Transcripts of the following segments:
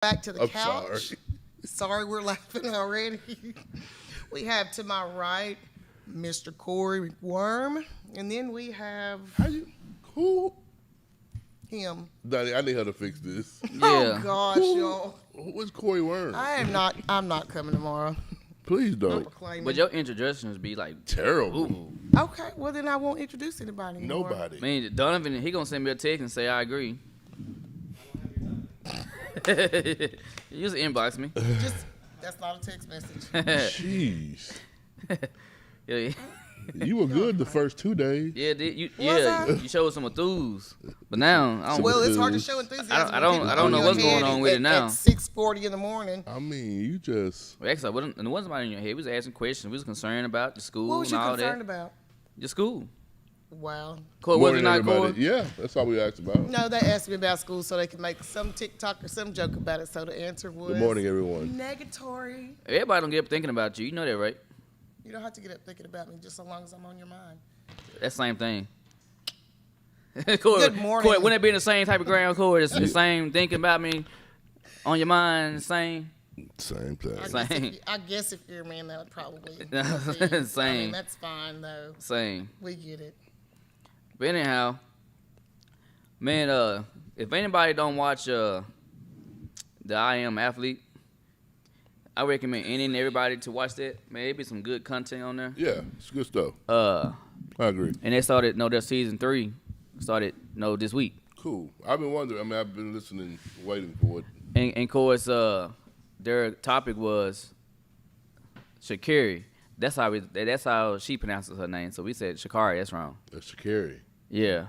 Back to the I'm couch. sorry. Sorry, we're laughing already. We have to my right Mr. Corey Worm, and then we have How you? Who? him. Donnie, I need her to fix this. Oh Yeah. gosh, y'all. Who's Corey Worm? I'm not coming tomorrow. Please I'm don't. proclaiming. But your introductions be like, Terrible. ooh. Okay, well then I won't introduce anybody anymore. Nobody. I mean, Donovan, he gonna send me a text and say, I agree. You just inbox me. Just that's not a text message. Jeez. Yeah, You were good the first 2 days. you showed some enthuse, but now I don't. Well, it's hard to show enthusiasm. I don't know when what's people going are on with it now. At 6:40 in the morning. I mean, you just. Actually, it wasn't somebody in your head. We was asking questions. We was concerned about the school What was and you all concerned that. about? The school. Wow. Corey, more was it than not everybody. Corey? Yeah, that's all we asked about. No, they asked me about school so they could make some TikTok or some joke about it. So the answer was Good morning, everyone. negatory. Everybody don't get up thinking about you. You know that, right? You don't have to get up thinking about me just so long as I'm on your mind. That same thing. Corey, Good morning. Corey, wouldn't it be the same type of ground, Corey? It's the same thinking about me on your mind, same. Same thing. I guess if you're a man, that would probably be. Same. I mean, that's fine though. Same. We get it. But anyhow, man, if anybody don't watch the I Am Athlete, I recommend any and everybody to watch that. Man, it be some good content on there. Yeah, it's good stuff. I agree. And they started, their season 3 started, this week. Cool. I've been wondering. I mean, I've been listening, waiting for it. And of course, their topic was Shakari. That's how she pronounces her name. So we said Shakari. That's wrong. That's Shakari. Yeah.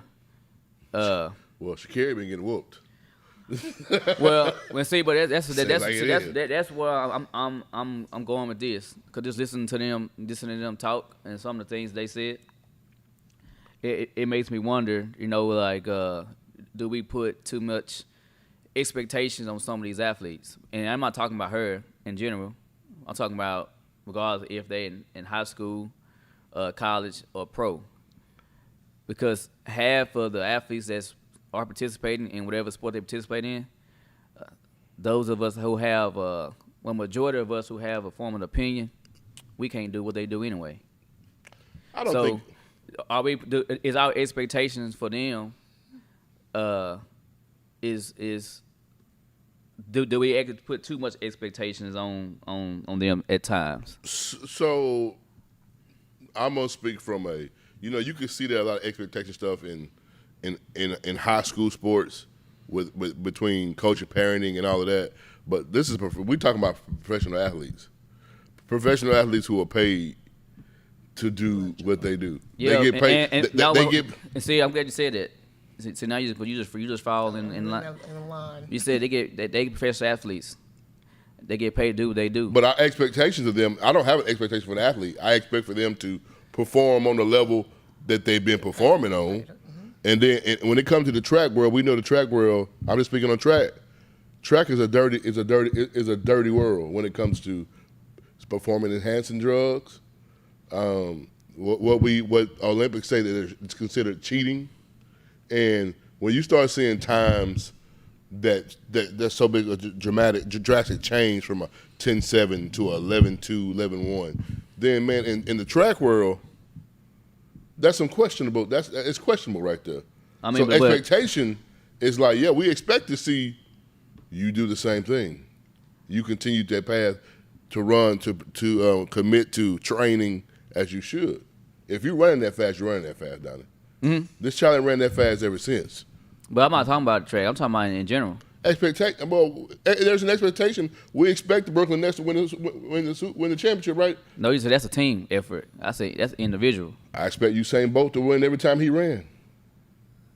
Well, Shakari been getting whooped. Well, see, but that's Sounds where I'm going with this. Cause just listening to them talk and some of the things they said, it makes me wonder. Do we put too much expectations on some of these athletes? And I'm not talking about her in general. I'm talking about regardless if they in high school, college, or pro. Because half of the athletes that are participating in whatever sport they participate in, those of us who have, majority of us who have a form of opinion, we can't do what they do anyway. I don't think. Is our expectations for them, do we actually put too much expectations on them at times? So I'm gonna speak from you can see that a lot of expectation stuff in high school sports with between coach and parenting and all of that. But this is we're talking about professional athletes who are paid to do what they do. Yeah, they get paid. And see, I'm glad you said that. See, now you just fall in line. You said they get professional athletes. They get paid to do what they do. But our expectations of them, I don't have an expectation for an athlete. I expect for them to perform on the level that they've been performing on. And then when it comes to the track world, we know the track world. I'm just speaking on track. Track is a dirty world when it comes to performing enhancing drugs. What Olympics say that it's considered cheating. And when you start seeing times that's so big a drastic change from a 10-7 to a 11-2, 11-1, then man, in the track world, that's questionable right there. I mean, so expectation is like, yeah, we expect to see you do the same thing. You continue that path to run, to commit to training as you should. If you're running that fast, you're running that fast, Donnie. Mm-hmm. This child ain't ran that fast ever since. But I'm not talking about the track. I'm talking about in general. Expectation. Well, there's an expectation. We expect the Brooklyn Nets to win the championship, right? No, you said that's a team effort. I say that's individual. I expect Usain Bolt to win every time he ran.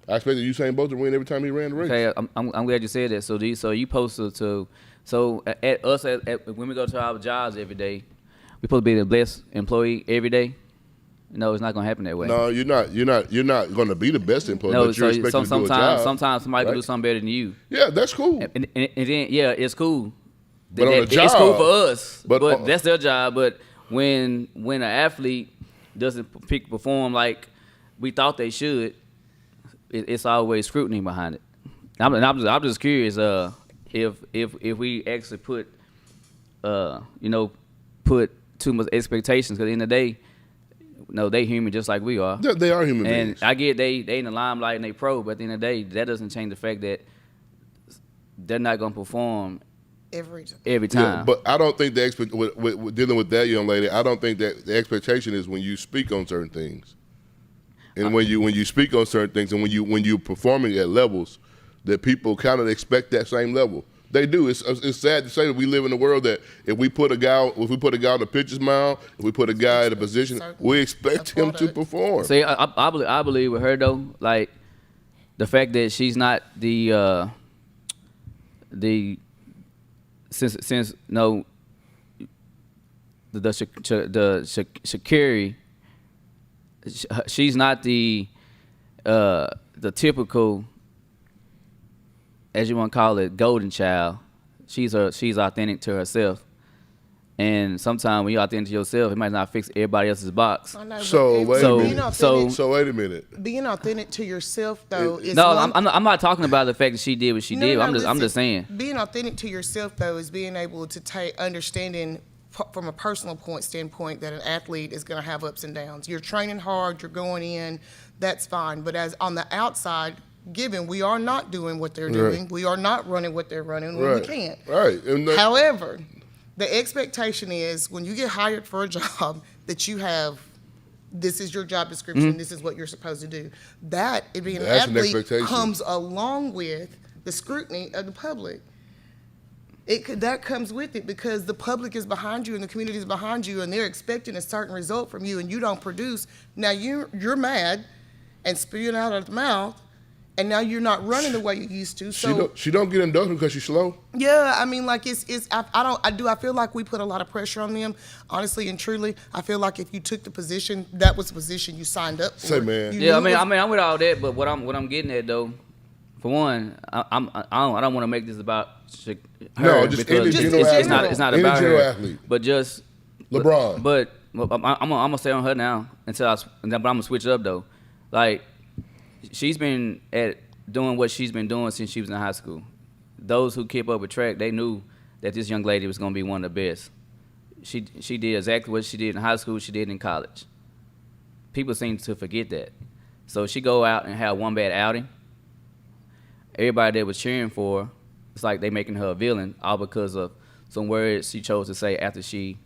I expected Usain Bolt to win every time he ran the race. Okay, I'm glad you said that. So you posted to when we go to our jobs every day, we supposed to be the best employee every day. No, it's not gonna happen that way. No, you're not going to be the best employee. No, but you're expected to do a job. Sometimes somebody can do something better than you. Yeah, that's cool. And then it's cool. But on the job, it's cool for us, but that's their job. But when an athlete doesn't perform like we thought they should, it's always scrutiny behind it. I'm just curious. if we actually put put too much expectations, because at the end of the day, no, they human just like we are. They are human and beings. I get they in the limelight and they pro, but at the end of the day, that doesn't change the fact that they're not gonna perform every time. Yeah, but I don't think with dealing with that young lady, I don't think that the expectation is when you speak on certain things, and when you speak on certain things, and when you performing at levels that people kind of expect that same level. They do. It's sad to say that we live in a world that if we put a guy on the pitcher's mound, if we put a guy in a position, we expect him to perform. See, I believe with her though, like the fact that she's not the since no the Shakiri, she's not the typical, as you want to call it, golden child. She's authentic to herself, and sometimes when you're authentic to yourself, it might not fix everybody else's box. So wait a minute. Being authentic to yourself, though, is I'm not talking about the fact that she did what she did. I'm just saying. Being authentic to yourself, though, is being able to understanding from a personal standpoint that an athlete is going to have ups and downs. You're training hard. You're going in. That's fine. But as on the outside, given we are not doing what they're doing, we are not running what they're running when we can't. Right. However, the expectation is when you get hired for a job that you have, this is your job description, this is what you're supposed to do. That, being an athlete, comes along with the scrutiny of the public. That comes with it because the public is behind you and the community is behind you and they're expecting a certain result from you and you don't produce. Now you're mad and spewing out of the mouth. And now you're not running the way you used to. So she don't get inducted because she's slow. Yeah, I mean, like I feel like we put a lot of pressure on them. Honestly and truly, I feel like if you took the position, that was the position you signed up for. Say, man. Yeah, I'm with all that, but what I'm getting at though, for one, I don't want to make this about her. No, just it's not about her. Athlete. But just LeBron. But I'm gonna stay on her now but I'm gonna switch it up though, like. She's been doing what she's been doing since she was in high school. Those who keep up with track, they knew that this young lady was going to be one of the best. She did exactly what she did in high school, she did in college. People seem to forget that. So she go out and have one bad outing. Everybody that was cheering for her, it's like they making her a villain, all because of some words she chose to say after she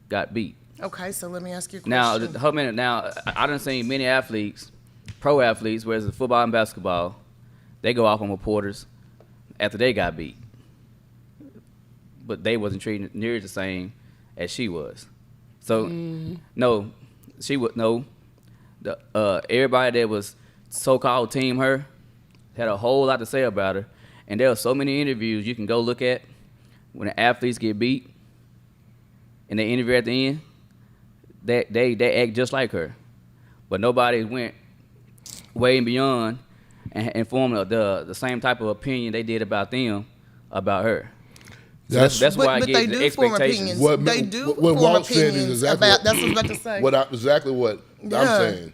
got beat. Okay, so let me ask you a question. Now, I done seen many athletes, pro athletes, whereas the football and basketball, they go off on reporters after they got beat. But they wasn't treated near the same as she was. So, no, she would no. Everybody that was so-called team her had a whole lot to say about her. And there are so many interviews you can go look at when the athletes get beat and they interview at the end, they act just like her. But nobody went way beyond and formed the same type of opinion they did about them, about her. So that's why I get the expectations. They do form opinions about. That's what I was about to say. Exactly what I'm saying.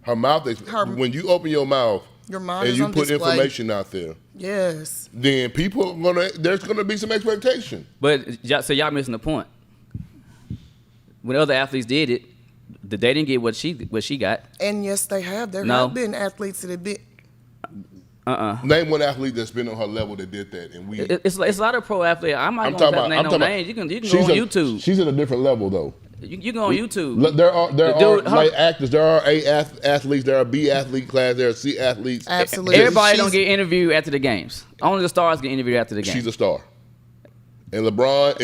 Her mouth is when you open your mouth and you put information out there. Yes. Then there's gonna be some expectation. But so y'all missing the point. When other athletes did it, they didn't get what she got. And yes, they have. There have been athletes that have been. Name one athlete that's been on her level that did that, and it's a lot of pro athletes. I'm not gonna name no names. You can go on YouTube. She's at a different level though. You go on YouTube. There are like actors. There are A athletes. There are B athlete class. There are C athletes. Absolutely. Everybody don't get interviewed after the games. Only the stars get interviewed after the game. She's a star. And LeBron,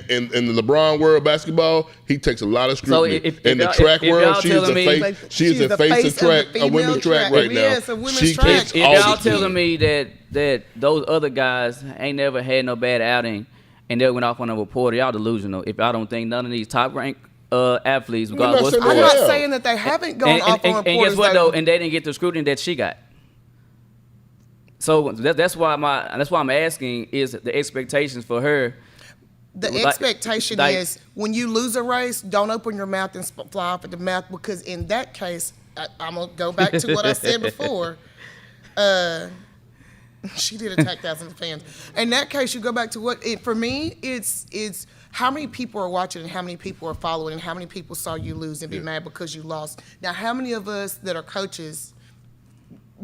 in the LeBron world of basketball, he takes a lot of scrutiny. So in the track world, she is the face of track, a women's track right now. Yes, a women's track. If y'all telling me that those other guys ain't never had no bad outing and they went off on a reporter, y'all delusional. If y'all don't think none of these top ranked athletes, regardless what sport, I'm not saying that they haven't gone off on reporters. And guess what though? And they didn't get the scrutiny that she got. So that's why I'm asking is the expectations for her. The expectation is when you lose a race, don't open your mouth and fly off at the mouth, because in that case, I'm gonna go back to what I said before. She did attack thousands of fans. In that case, you go back to for me, it's how many people are watching and how many people are following and how many people saw you lose and be mad because you lost. Now, how many of us that are coaches,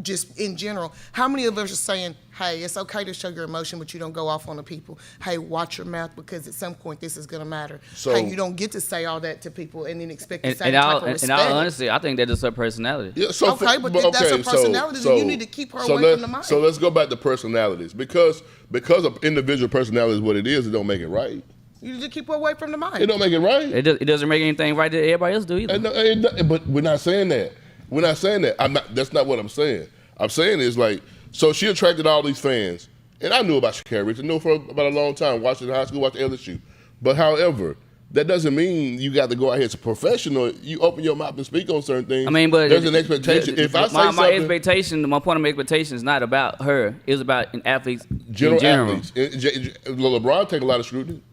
just in general, how many of us are saying, hey, it's okay to show your emotion, but you don't go off on the people. Hey, watch your mouth because at some point this is going to matter. So, hey, you don't get to say all that to people and then expect the same type of respect. And all honesty, I think that's just her personality. Yeah, so that's her personality, then you need to keep her away from the mic. So let's go back to personalities. Because of individual personality is what it is, it don't make it right. You need to keep her away from the mic. It don't make it right. It doesn't make anything right that everybody else do either. But we're not saying that. We're not saying that. That's not what I'm saying. I'm saying is like, so she attracted all these fans, and I knew about Sha'Carri Richards. I knew for about a long time, watching in high school, watching LSU. But however, that doesn't mean you got to go out here as a professional. You open your mouth and speak on certain things. I mean, but there's an expectation. If I say my something, expectation, my point of expectation is not about her. It's about athletes general in general. athletes. LeBron take a lot of scrutiny.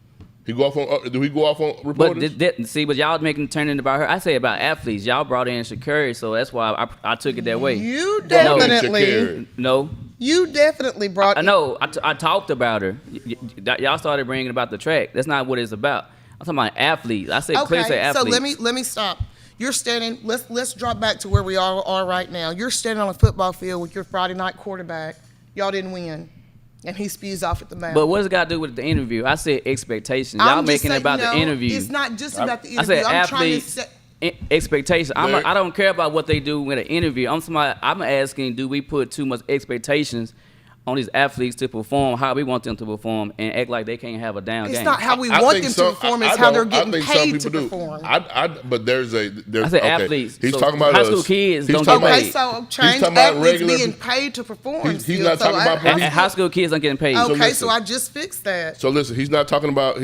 He go off on. Do he go off on reporters? But y'all making turning about her. I say about athletes. Y'all brought in Sha'Carri, so that's why I took it that way. You definitely no. You definitely brought. I know. I talked about her. Y'all started bringing about the track. That's not what it's about. I'm talking about athletes. I said clearly say athletes. So let me stop. You're standing. Let's drop back to where we all are right now. You're standing on a football field with your Friday night quarterback. Y'all didn't win. And he spews off at the mouth. But what does it got to do with the interview? I said expectations. Y'all making it about the interview. It's not just about the interview. I said athletes expectations. I don't care about what they do with an interview. I'm asking, do we put too much expectations on these athletes to perform how we want them to perform and act like they can't have a down game? It's not how we want them to perform. It's how they're getting paid to perform. But there's I said athletes. He's talking about high school kids. Don't get paid. So change athletes being paid to perform. He's not talking about high school kids aren't getting paid. Okay, so I just fixed that. So listen, he's not talking about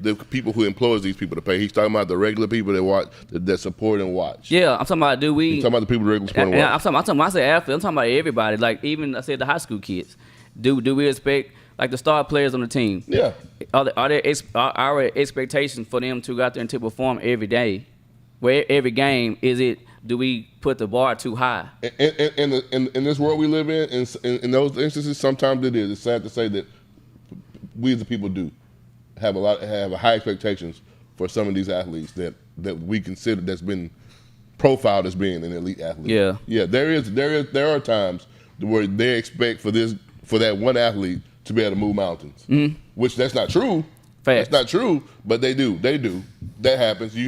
the people who employs these people to pay. He's talking about the regular people that watch, that support and watch. Yeah, I'm talking about He's talking about the people that regularly support and watch. I'm talking when I say athletes, I'm talking about everybody. Like even I said the high school kids. Do we expect like the star players on the team? Yeah. Are our expectations for them to go out there and to perform every day? Where every game do we put the bar too high? In this world we live in those instances, sometimes it is. It's sad to say that we as the people do have high expectations for some of these athletes that we consider that's been profiled as being an elite athlete. Yeah. There are times where they expect for that one athlete to be able to move mountains, which that's not true. Facts. That's not true, but they do. That happens. We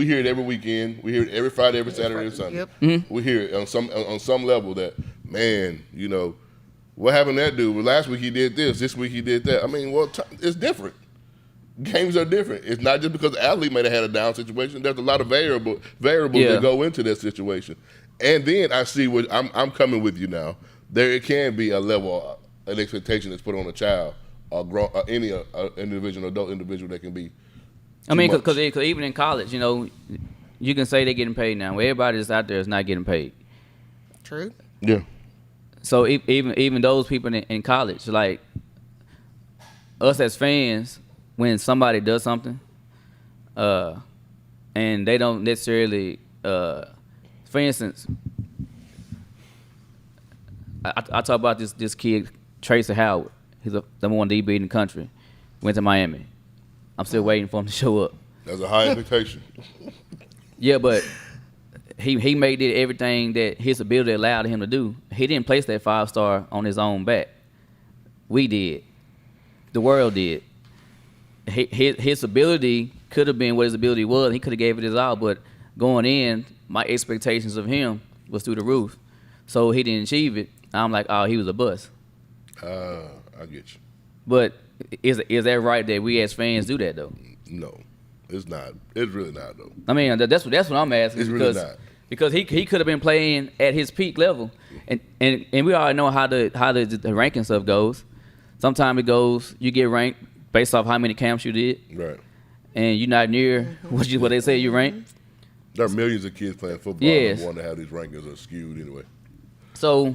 hear it every weekend. We hear it every Friday, every Saturday, and Sunday. Yep. We hear it on some level that, man, what happened to that dude? Well, last week he did this week he did that. I mean, it's different. Games are different. It's not just because the athlete may have had a down situation. There's a lot of variables that go into that situation. And then I see what I'm coming with you now. There can be a level, an expectation that's put on a child, any adult individual that can be. I mean, because even in college, you can say they're getting paid now. Well, everybody that's out there is not getting paid. True. Yeah. So even those people in college, like us as fans, when somebody does something, and they don't necessarily, for instance, I talk about this kid, Tracy Howard. He's the number one DB in the country. Went to Miami. I'm still waiting for him to show up. That's a high expectation. Yeah, but he made it everything that his ability allowed him to do. He didn't place that 5-star on his own back. We did. The world did. His ability could have been what his ability was. He could have gave it his all, but going in, my expectations of him was through the roof. So he didn't achieve it. I'm like, oh, he was a bust. I get you. But is that right that we as fans do that though? No, it's not. It's really not though. I mean, that's what I'm asking. It's really not. Because he could have been playing at his peak level, and we already know how the ranking stuff goes. Sometimes it goes, you get ranked based off how many camps you did, right? And you're not near what they say you rank. There are millions of kids playing football. Yes. And want to have these rankings are skewed anyway. So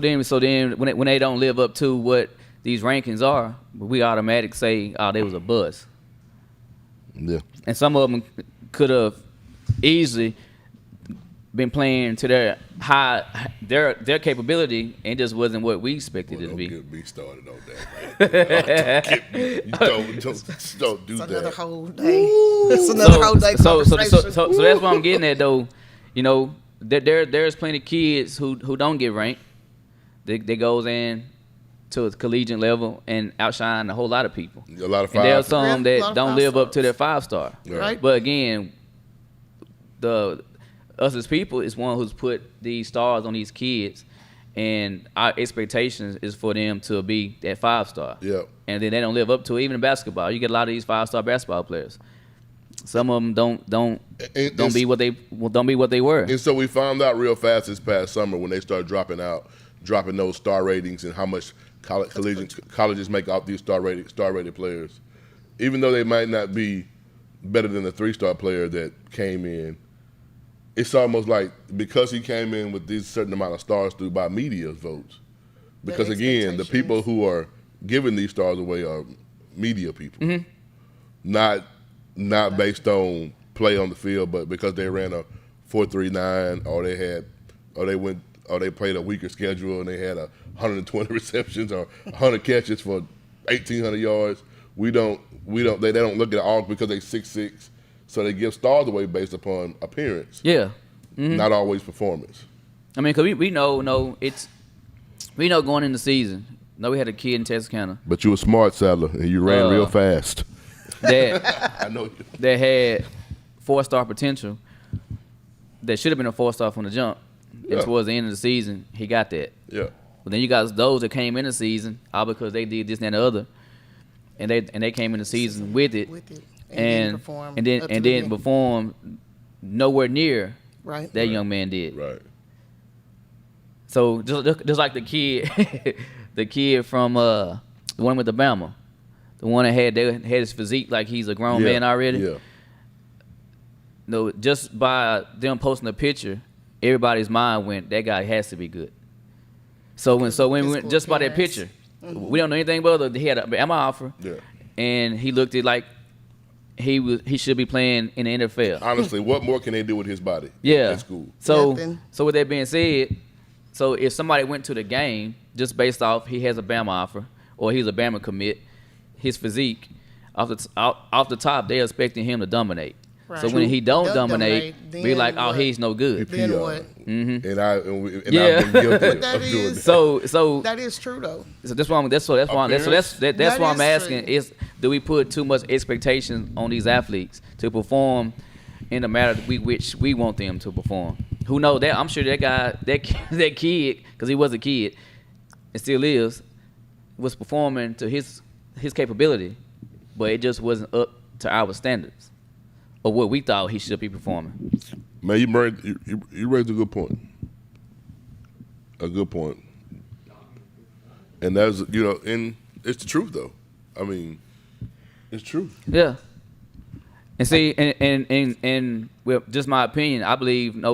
then when they don't live up to what these rankings are, we automatically say, oh, they was a bust. Yeah. And some of them could have easily been playing to their capability, and just wasn't what we expected it to be. Don't get me started on that, man. Don't do It's that. another whole day. It's another whole day conversation. So that's what I'm getting at, though. You know, there's plenty of kids who don't get ranked. They goes in to a collegiate level and outshine a whole lot of people. A lot of and there are five. some that don't live up to their 5-star. Right. But again, us as people is one who's put these stars on these kids, and our expectations is for them to be that 5-star. Yeah. And then they don't live up to it. Even in basketball, you get a lot of these 5-star basketball players. Some of them don't be what they were. And so we found out real fast this past summer when they started dropping those star ratings and how much colleges make off these star rated players. Even though they might not be better than the 3-star player that came in, it's almost like because he came in with this certain amount of stars through by media's votes. Because again, the people who are giving these stars away are media people, not based on play on the field, but because they ran a 4.39 or they played a weaker schedule and they had 120 receptions or 100 catches for 1,800 yards. They don't look at all because they 6'6", so they give stars away based upon appearance. Yeah. Not always performance. I mean, cause we know going in the season. We had a kid in Texarkana. But you were smart, Sadler, and you ran real fast. I know. That had 4-star potential. That should have been a 4-star from the jump. Yeah. And towards the end of the season, he got that. Yeah. But then you got those that came in the season all because they did this and that and the other, and they came in the season with it, and then performed nowhere near that young man did. Right. So just like the kid, the kid from the one with the Bama, the one that had his physique like he's a grown man already. Yeah. No, just by them posting a picture, everybody's mind went, that guy has to be good. So when we went just by that picture, we don't know anything but he had a Bama offer, and he looked at like he should be playing in the NFL. Honestly, what more can they do with his body? Yeah. At school. So Nothing. So with that being said, so if somebody went to the game just based off he has a Bama offer or he's a Bama commit, his physique, off the top, they're expecting him to dominate. Right. So when he don't dominate, then be like, oh, what? he's no good. Then what? And I've been guilty But of that doing is that. So that is true though. that's why I'm asking true. is, do we put too much expectations on these athletes to perform in the manner which we want them to perform? Who knows that? I'm sure that guy, that kid, because he was a kid and still is, was performing to his capability, but it just wasn't up to our standards or what we thought he should be performing. Man, you raised a good point. A good point. And that's, and it's the truth though. I mean, it's true. Yeah. And see, and well, just my opinion, I believe,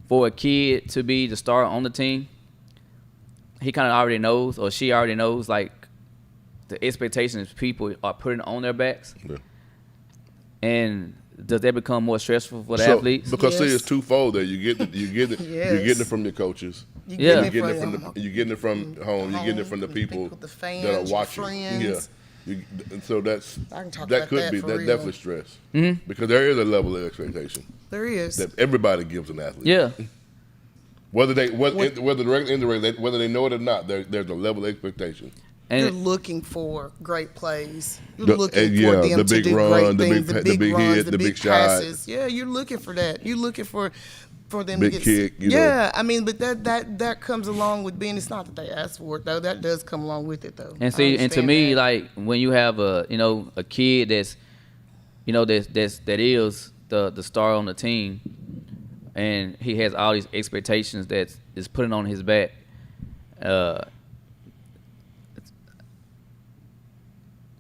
for a kid to be the star on the team, he kind of already knows, or she already knows, like, the expectations people are putting on their backs. Yeah. And does that become more stressful for the athletes? Because see, it's twofold there. You're getting it from your coaches. You're getting it from home. You're getting it from the people the fans, that are watching. Friends. Yeah. And so that could be definitely stress. Mm-hmm. Because there is a level of expectation. There is. That everybody gives an athlete. Yeah. Whether they know it or not, there's a level of expectation. And you're looking for great plays. You're looking for them the to big do run, great things, the big runs, hit, the big passes. shot. Yeah, you're looking for that. You're looking for them big to get kick. Yeah, I mean, but that comes along with being. It's not that they asked for it though. That does come along with it though. And see, and to me, like when you have a kid that's that is the star on the team, and he has all these expectations that is putting on his back.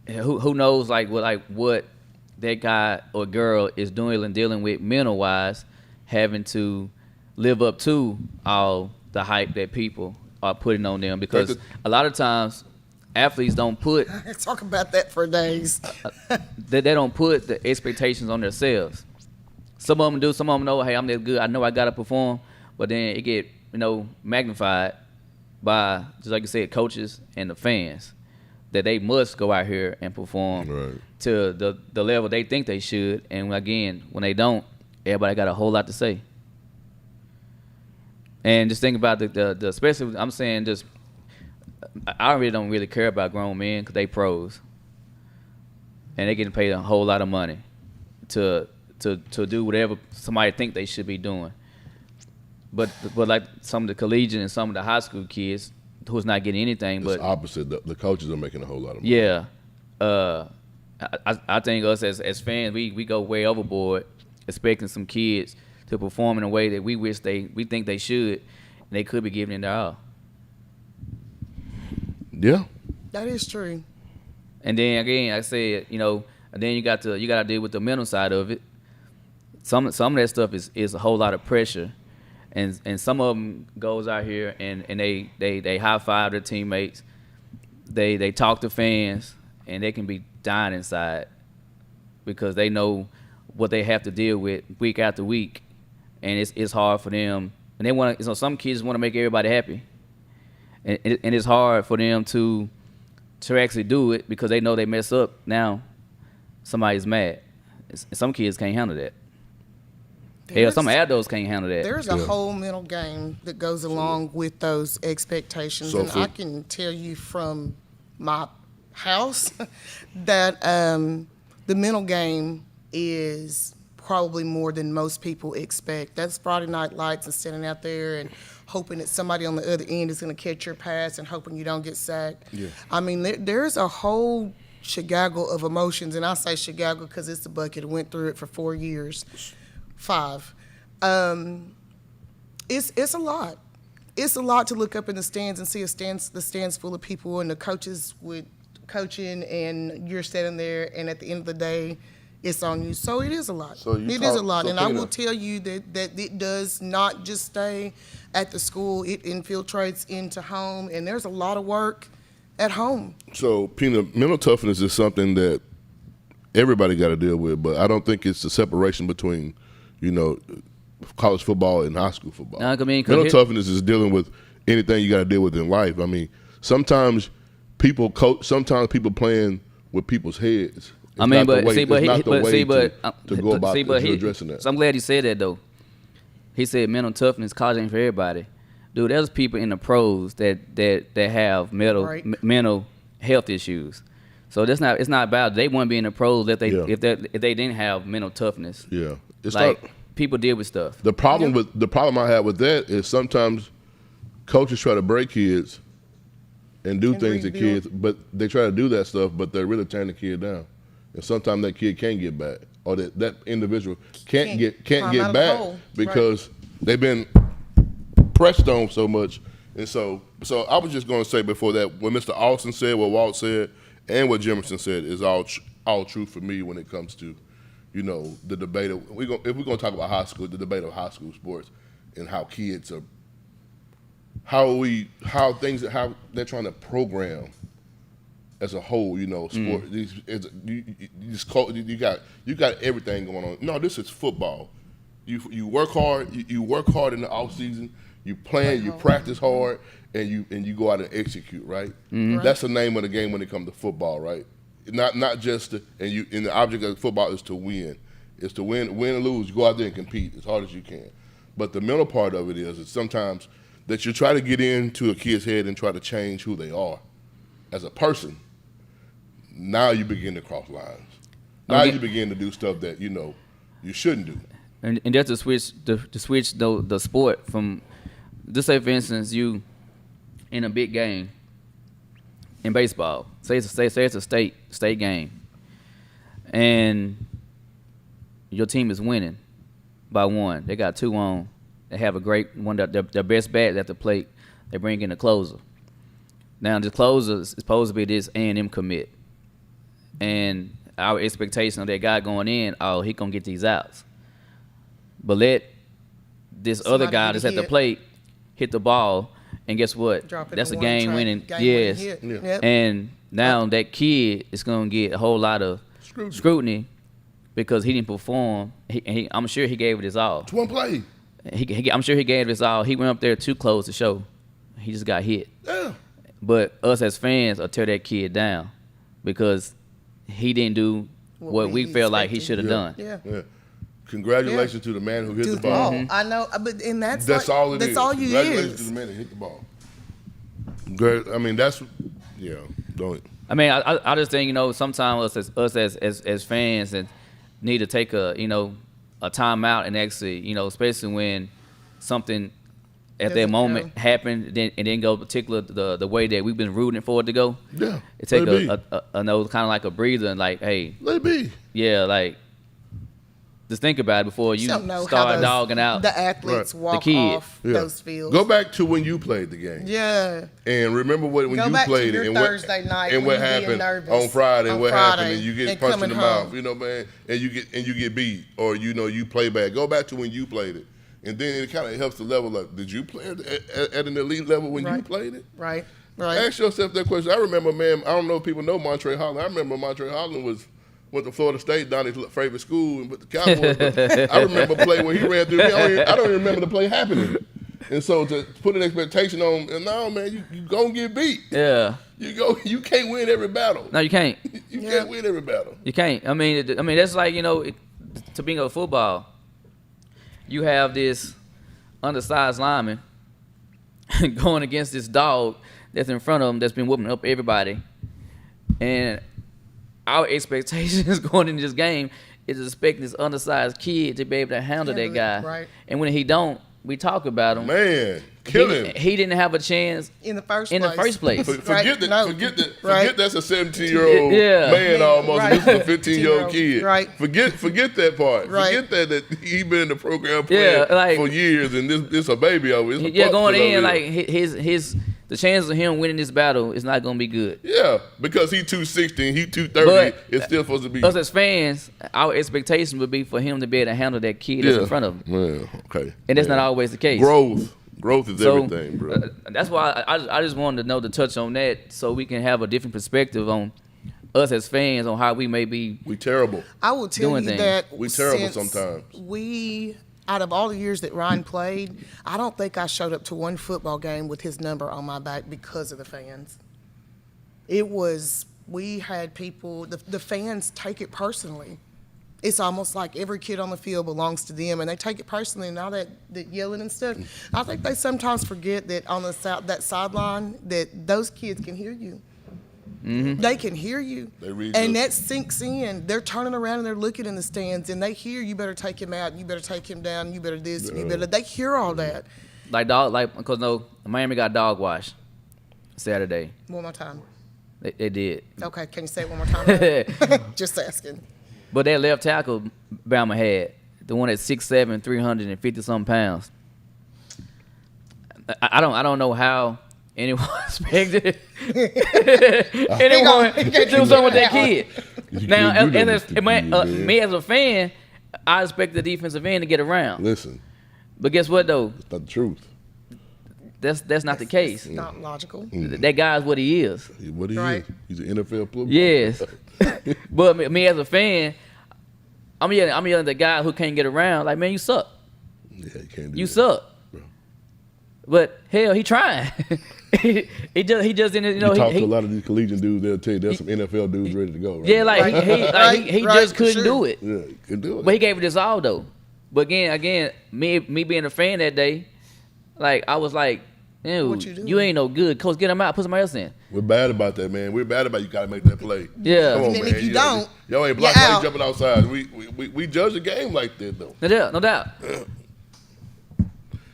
Who knows what that guy or girl is doing and dealing with mental wise, having to live up to all the hype that people are putting on them, because a lot of times athletes don't put talk about that for days. they don't put the expectations on themselves. Some of them do. Some of them know, hey, I'm that good. I know I got to perform. But then it get, magnified by, just like you said, coaches and the fans, that they must go out here and perform to the level they think they should. And again, when they don't, everybody got a whole lot to say. And just think about the especially, I'm saying just, I really don't really care about grown men because they pros. And they getting paid a whole lot of money to do whatever somebody think they should be doing. But like some of the collegiate and some of the high school kids who's not getting anything. It's but opposite. The coaches are making a whole lot of money. Yeah. I think us as fans, we go way overboard expecting some kids to perform in a way that we think they should, and they could be giving it their all. Yeah. That is true. And then again, I said, and then you got to deal with the mental side of it. Some of that stuff is a whole lot of pressure, and some of them goes out here and they high five their teammates, they talk to fans, and they can be dying inside because they know what they have to deal with week after week, and it's hard for them. And they want some kids want to make everybody happy, and it's hard for them to actually do it because they know they mess up. Now somebody's mad. Some kids can't handle that. Hell, some adults can't handle that. There's a whole mental game that goes along with those expectations. And I can tell you from my house that the mental game is probably more than most people expect. That's Friday Night Lights and standing out there and hoping that somebody on the other end is going to catch your pass and hoping you don't get sacked. Yeah. I mean, there's a whole shagaggle of emotions, and I say shagaggle because it's the bucket. It went through it for 4 years. 5. It's a lot. It's a lot to look up in the stands and see the stands full of people and the coaches with coaching, and you're standing there, and at the end of the day, it's on you. So it is a lot. It is a lot, and I will tell you that it does not just stay at the school. It infiltrates into home, and there's a lot of work at home. So, Pina, mental toughness is something that everybody got to deal with, but I don't think it's the separation between college football and high school football. Mental toughness is dealing with anything you got to deal with in life. I mean, sometimes people playing with people's heads. To go about addressing that. So I'm glad he said that though. He said mental toughness, college ain't for everybody. Dude, there's people in the pros that have mental health issues. So it's not about they wouldn't be in the pros if they didn't have mental toughness. Yeah. It's like people deal with stuff. The problem I have with that is sometimes coaches try to break kids and do things to kids, but they try to do that stuff, but they're really tearing the kid down. And sometimes that kid can't get back, or that individual can't get back because they've been pressed on so much. And so I was just going to say before that, what Mr. Austin said, what Walt said, and what Jimerson said is all true for me when it comes to the debate if we're going to talk about high school, the debate of high school sports and how kids are, how they're trying to program as a whole, sport. You got everything going on. No, this is football. You work hard. You work hard in the off season. You plan. You practice hard, and you go out and execute. Right. Mm-hmm. That's the name of the game when it comes to football. Right. Not just the object of football is to win. It's to win and lose. You go out there and compete as hard as you can. But the mental part of it is sometimes that you try to get into a kid's head and try to change who they are as a person. Now you begin to cross lines. Now you begin to do stuff that you shouldn't do. And that's to switch the sport from. Just say for instance you in a big game. In baseball, say it's a state game, and your team is winning by 1. They got 2 on. They have a great one. Their best bat at the plate. They bring in the closer. Now the closer is supposed to be this A&M commit, and our expectation of that guy going in, he gonna get these outs. But let this other guy that's at the plate hit the ball. And guess what? That's a game-winning. Yes. Yep. And now that kid is going to get a whole lot of scrutiny because he didn't perform. I'm sure he gave it his all. It's one play. I'm sure he gave it his all. He went up there too close to show. He just got hit. Yeah. But us as fans will tear that kid down because he didn't do what we felt like he should have done. Yeah. Congratulations to the man who hit the ball. I know, but and that's like, all it that's is. all you Congratulations is. to the man that hit the ball. Great. I mean, that's don't. I mean, I just think sometimes us as fans and need to take a time out and actually especially when something at that moment happened and then go particular the way that we've been rooting for it to go. Yeah. It take a kind of like a breather and like, hey, let it be. Yeah, like just think about it before you start dogging out the athletes walk the kid. off those fields. Go back to when you played the game. Yeah. And remember when you played it and Thursday night and what happened on Friday and what happened and you get punched in the mouth, man, and you get beat or you play bad. Go back to when you played it. And then it kind of helps the level up. Did you play at an elite level when you played it? Right. Ask yourself that question. I remember, man, I don't know if people know Montre Holland. I remember Montre Holland went to Florida State, down his favorite school, but the Cowboys. But I remember play when he ran through me. I don't even remember the play happening. And so to put an expectation on, no, man, you gonna get beat. Yeah. You can't win every battle. No, you can't. You can't win every battle. You can't. I mean, that's like to being a football. You have this undersized lineman going against this dog that's in front of him that's been whooping up everybody. And our expectations going into this game is expecting this undersized kid to be able to handle that guy. Right. And when he don't, we talk about him. Man, kill him. He didn't have a chance in the first place. Forget that's a 17-year-old man almost. Right. This is a 15-year-old kid. Right. Forget that part. Right. Forget that he been in the program playing for years and this a baby over. It's going in like the chances of him winning this battle is not going to be good. Yeah, because he 260 and he 230. It's still supposed to be. Us as fans, our expectation would be for him to be able to handle that kid that's in front of him. Yeah, okay. And that's not always the case. Growth is everything, bro. That's why I just wanted to know to touch on that so we can have a different perspective on us as fans on how we may be. We terrible. I will tell you that we terrible sometimes. Out of all the years that Ryan played, I don't think I showed up to one football game with his number on my back because of the fans. We had people, the fans take it personally. It's almost like every kid on the field belongs to them, and they take it personally and all that yelling and stuff. I think they sometimes forget that on that sideline that those kids can hear you. Mm-hmm. They can hear you, and that sinks in. They're turning around and they're looking in the stands, and they hear you better take him out, you better take him down, you better this, you better. They hear all that. Because Miami got dog washed Saturday. One more time. They did. Okay, can you say it one more time? Just asking. But that left tackle Bama had, the one at 6'7", 350-something pounds. I don't know how anyone expected anyone to do something with that kid. Now, me as a fan, I expect the defensive end to get around. Listen. But guess what, though? It's not the truth. That's not the case. It's not logical. That guy's what he is. What he is. He's an NFL player. Yes. But me as a fan, I'm yelling at the guy who can't get around. Like, man, you suck. Yeah, you can't do You that. suck. Bro. But hell, he trying. he just didn't. You talk to a lot of these collegian dudes, they'll tell you there's some NFL dudes ready to go. Right? Yeah, like he just couldn't do it. Yeah, he couldn't do it. But he gave it his all though. But again, me being a fan that day, like I was like, you ain't no good, coach. Get him out. Put somebody else in. We're bad about that, man. We're bad about you got to make that play. Yeah. Come on, and man. if you don't, y'all ain't blocking. Y'all ain't jumping outside. We judge the game like that though. No doubt.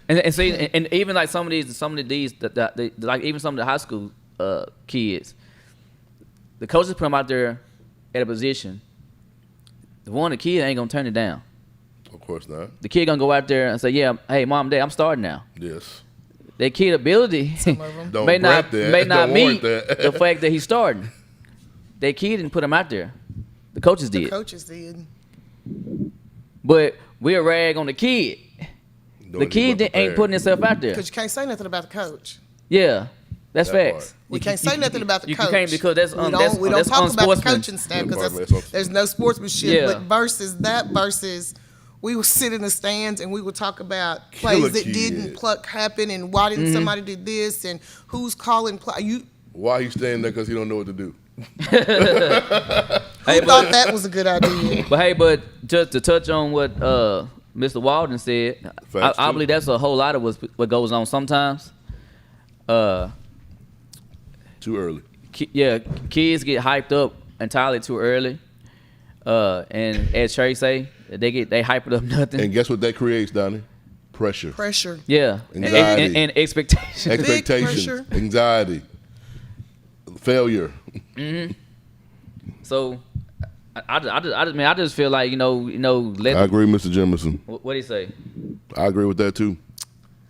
And see, and even like some of these, like even some of the high school kids, the coaches put them out there at a position. The kid ain't gonna turn it down. Of course not. The kid gonna go out there and say, "Yeah, hey, mom, dad, I'm starting now." Yes. That kid ability may not meet the fact that he's starting. That kid didn't put him out there. The coaches did. The coaches did. But we'll rag on the kid. The kid ain't putting himself out there. Because you can't say nothing about the coach. Yeah. That's That facts. We can't say nothing about the you coach. can't because that's we don't talk about the coaching staff because there's no sportsmanship. Yeah. But versus we would sit in the stands and we would talk about plays that didn't happen and why didn't somebody do this and who's calling play. Why he staying there? Because he don't know what to do. Who thought that was a good idea? But just to touch on what Mr. Walden said, I believe that's a whole lot of what goes on sometimes. Too early. Kids get hyped up entirely too early. And as Trey say, they hype it up nothing. And guess what that creates, Donnie? Pressure. Yeah. Anxiety. And expectations. Expectations. Anxiety. Failure. Mm-hmm. So I just feel like, I agree, Mr. Jimerson. What do you say? I agree with that too.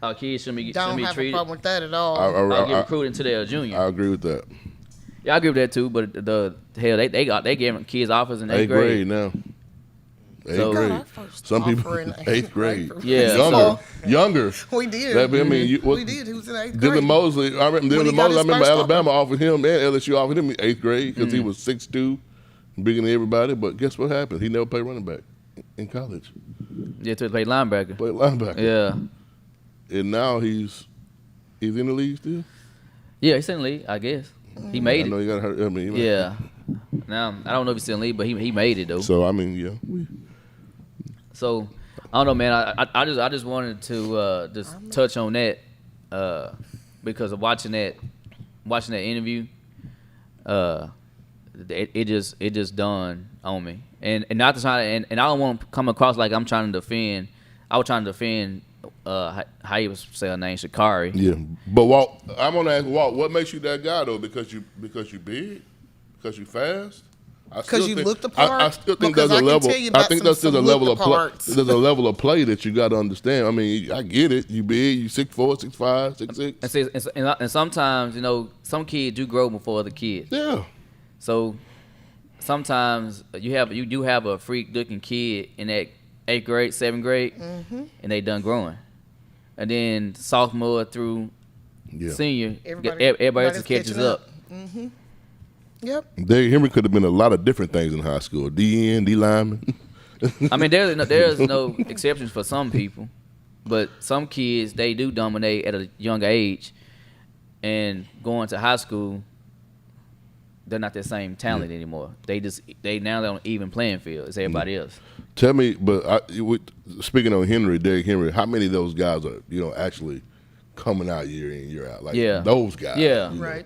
Our kids shouldn't be Don't have treated. a problem with that at all. I'll get recruited into their junior. I agree with that. Yeah, I agree with that too. But they giving kids offers in eighth grade now. So, grade. Some people eighth grade. Yeah, younger. We did. We did. He was in eighth grade. Dylan Mosley. I remember Alabama offered him and LSU offered him eighth grade because he was 6'2", bigger than everybody. But guess what happened? He never played running back in college. Yeah, to play linebacker. Yeah. And now he's in the league still. Yeah, he's in the league. I guess he made it. I know he got hurt. Yeah. Now I don't know if he's still in the league, but he made it though. So yeah. So I don't know, man. I just wanted to just touch on that because of watching that interview. It just dawned on me, and not to try and I don't want to come across like I'm trying to defend. I was trying to defend how you was saying her name, Sha'Carri. Yeah, but Walt, I'm gonna ask Walt, what makes you that guy though? Because you big, because you fast. Because you look the part. I still think there's a level. I think there's still a level of play. There's a level of play that you got to understand. I mean, I get it. You big. You 6'4", 6'5", 6'6". And sometimes some kids do grow before other kids. Yeah. So sometimes you do have a freak looking kid in that 8th grade, 7th grade, and they done growing, and then sophomore through senior, everybody else catches up. Mm-hmm. Yep. Derrick Henry could have been a lot of different things in high school. D lineman. I mean, there's no exceptions for some people, but some kids they do dominate at a younger age, and going to high school, they're not that same talent anymore. They now on an even playing field as everybody else. Tell me, speaking of Derrick Henry, how many of those guys are actually coming out year in year out? Like those guys. Yeah. Right.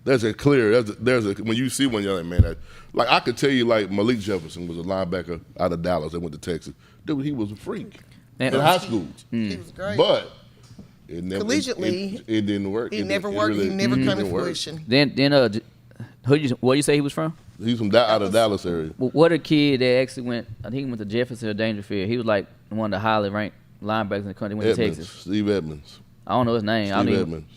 There's when you see one, you're like, man, like I could tell you, like Malik Jefferson was a linebacker out of Dallas that went to Texas. Dude, he was a freak in high school. He was great. But it never, collegiately, it didn't work. It never worked. He never came to fruition. Then where you say he was from? He's from out of Dallas area. What a kid that actually went. I think he went to Jefferson or Dangerfield. He was like one of the highly ranked linebackers in the country. He went to Texas. Steve Edmonds. I don't know his name. Edmonds.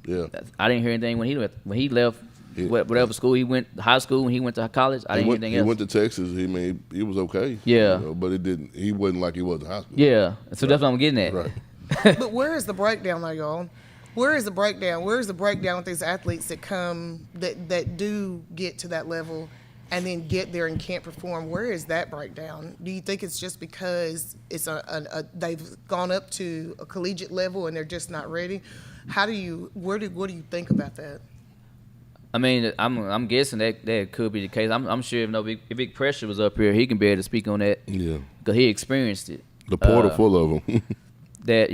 Yeah. I didn't hear anything when he left whatever school he went, high school, when he went to college. I didn't hear anything else. He went to Texas. He was okay. Yeah. But it didn't. He wasn't like he was in high school. Yeah. So that's what I'm getting at. Right. But where is the breakdown, though, y'all? Where is the breakdown? Where is the breakdown with these athletes that do get to that level and then get there and can't perform? Where is that breakdown? Do you think it's just because it's they've gone up to a collegiate level and they're just not ready? What do you think about that? I mean, I'm guessing that could be the case. I'm sure if Big Pressure was up here, he can be able to speak on that. Yeah, because he experienced it. The portal full of them. That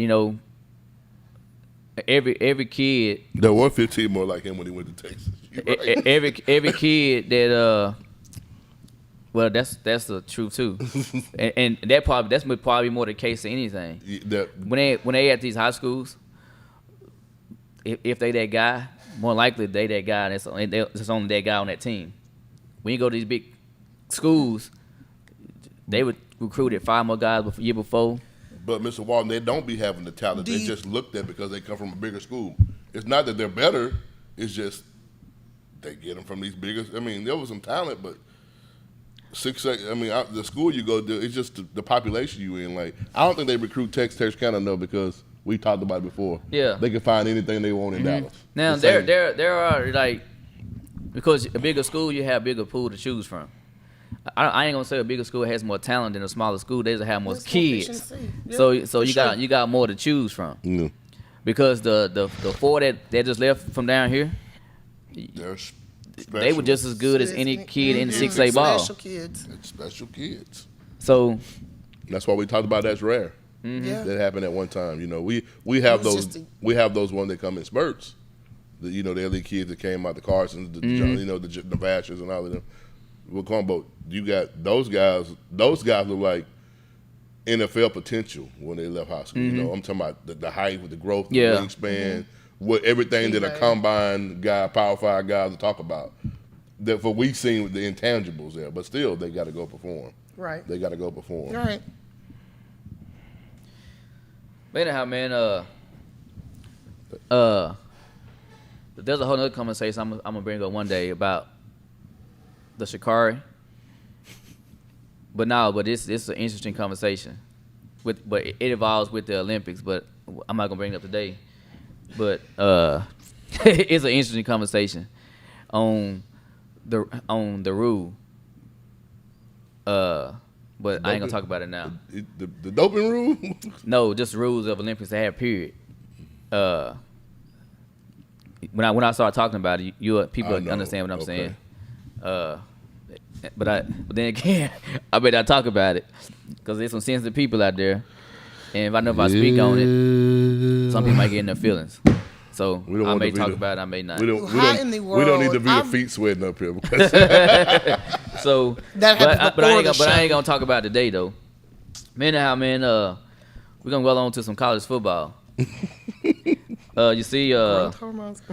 every kid. There were 15 more like him when he went to Texas. Right. Every kid that well, that's the truth too, and that's probably more the case than anything. When they at these high schools, if they that guy, more likely they that guy. That's only that guy on that team. When you go to these big schools, they would recruit 5 more guys the year before. But Mr. Walton, they don't be having the talent. They just looked at because they come from a bigger school. It's not that they're better. It's just they get them from these bigger. I mean, there was some talent, but the school you go to, it's just the population you in. Like, I don't think they recruit Texarkana, no, because We talked about it before. Yeah. They can find anything they want in Dallas. Now there are like, because a bigger school, you have a bigger pool to choose from. I ain't gonna say a bigger school has more talent than a smaller school. They just have more kids, so you got more to choose from. Yeah. Because the 4 that just left from down here, they were just as good as any kid in 6A ball. Special kids. Special kids. So that's why we talked about that's rare. Yeah. That happened at one time. You know, we have those ones that come in spurts. The elite kids that came out, the Carsons, the Vashers and all of them. We're talking about, you got those guys. Those guys look like NFL potential when they left high school. You know, I'm talking about the height with the growth, the wingspan, what everything that a combine guy, Power 5 guys will talk about. That for we've seen the intangibles there, but still they got to go perform. Right. They got to go perform. Right. But anyhow, man, there's a whole other conversation I'm gonna bring up one day about the Shikari. But this is an interesting conversation. But it evolves with the Olympics. But I'm not gonna bring it up today. But it's an interesting conversation on the rule. But I ain't gonna talk about it now. The doping rule? No, just rules of Olympics they have. Period. When I start talking about it, people understand what I'm saying. But then again, I better not talk about it because there's some sensitive people out there, and if I speak on it, some people might get in their feelings. So I may talk about it, I may not. We don't need to be the feet sweating up here. Because so, but I ain't gonna talk about it today though. Man, we're gonna go on to some college football. You see, almost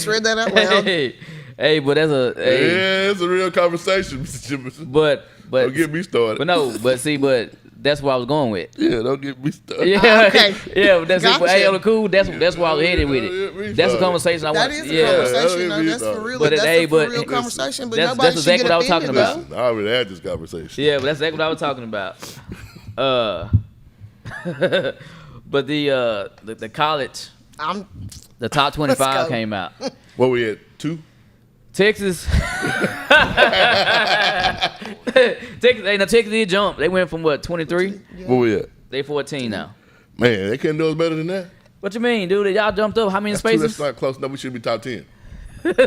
read that out loud. Hey, but that's it's a real conversation, Mr. Jefferson. But don't get me started. But that's what I was going with. Yeah, don't get me started. Yeah, okay. Yeah, but that's Gotcha. hey, cool. That's where I was headed with it. That's a conversation I want. That is a conversation. No, that's for real. That's a for real conversation. But that's exactly what I was talking about. Listen, I already had this conversation. Yeah, but that's exactly what I was talking about. But the college, the top 25 came out. What we at 2? Texas. Texas did jump. They went from what 23? Yeah. Where we at? They 14 now. Man, they couldn't do us better than that. What you mean, dude? Y'all jumped up how many spaces? That's not close enough. We should be top 10.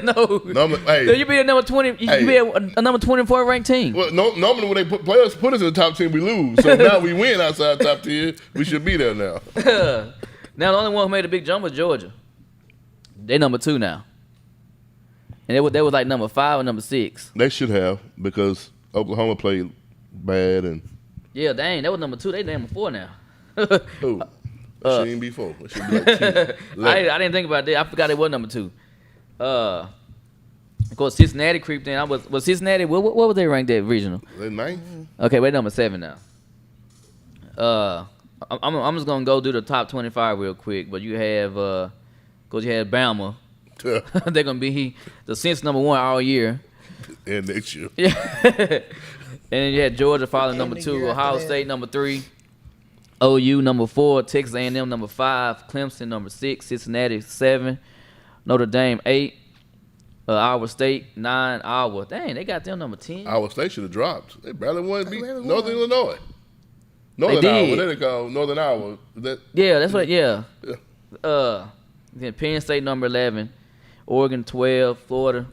No. Hey, you be a number 20. You be a number 24 ranked team. Well, normally when they put us in the top 10, we lose. So now we win outside top 10. We should be there now. Now the only one who made a big jump was Georgia. They number 2 now. And they was like number 5 or number 6. They should have, because Oklahoma played bad and. Yeah, dang, that was number 2. They number 4 now. Who? It shouldn't be 4. It should be like 2. I didn't think about that. I forgot it was number 2. Of course, Cincinnati creeped in. Was Cincinnati? What was they ranked at regional? They're 9th. Okay, we're number 7 now. I'm just gonna go do the top 25 real quick. But you have, cause you had Bama. They're gonna be the Cincy number 1 all year. And next year. Yeah. And then you had Georgia following number 2, Ohio State number 3, OU number 4, Texas A&M number 5, Clemson number 6, Cincinnati 7, Notre Dame 8, Iowa State 9, Iowa. Dang, they got them number 10. Iowa State should have dropped. They barely won to beat Northern Illinois. They did. Iowa, they call Northern Iowa. Yeah, that's what. Yeah. Then Penn State number 11, Oregon 12, Florida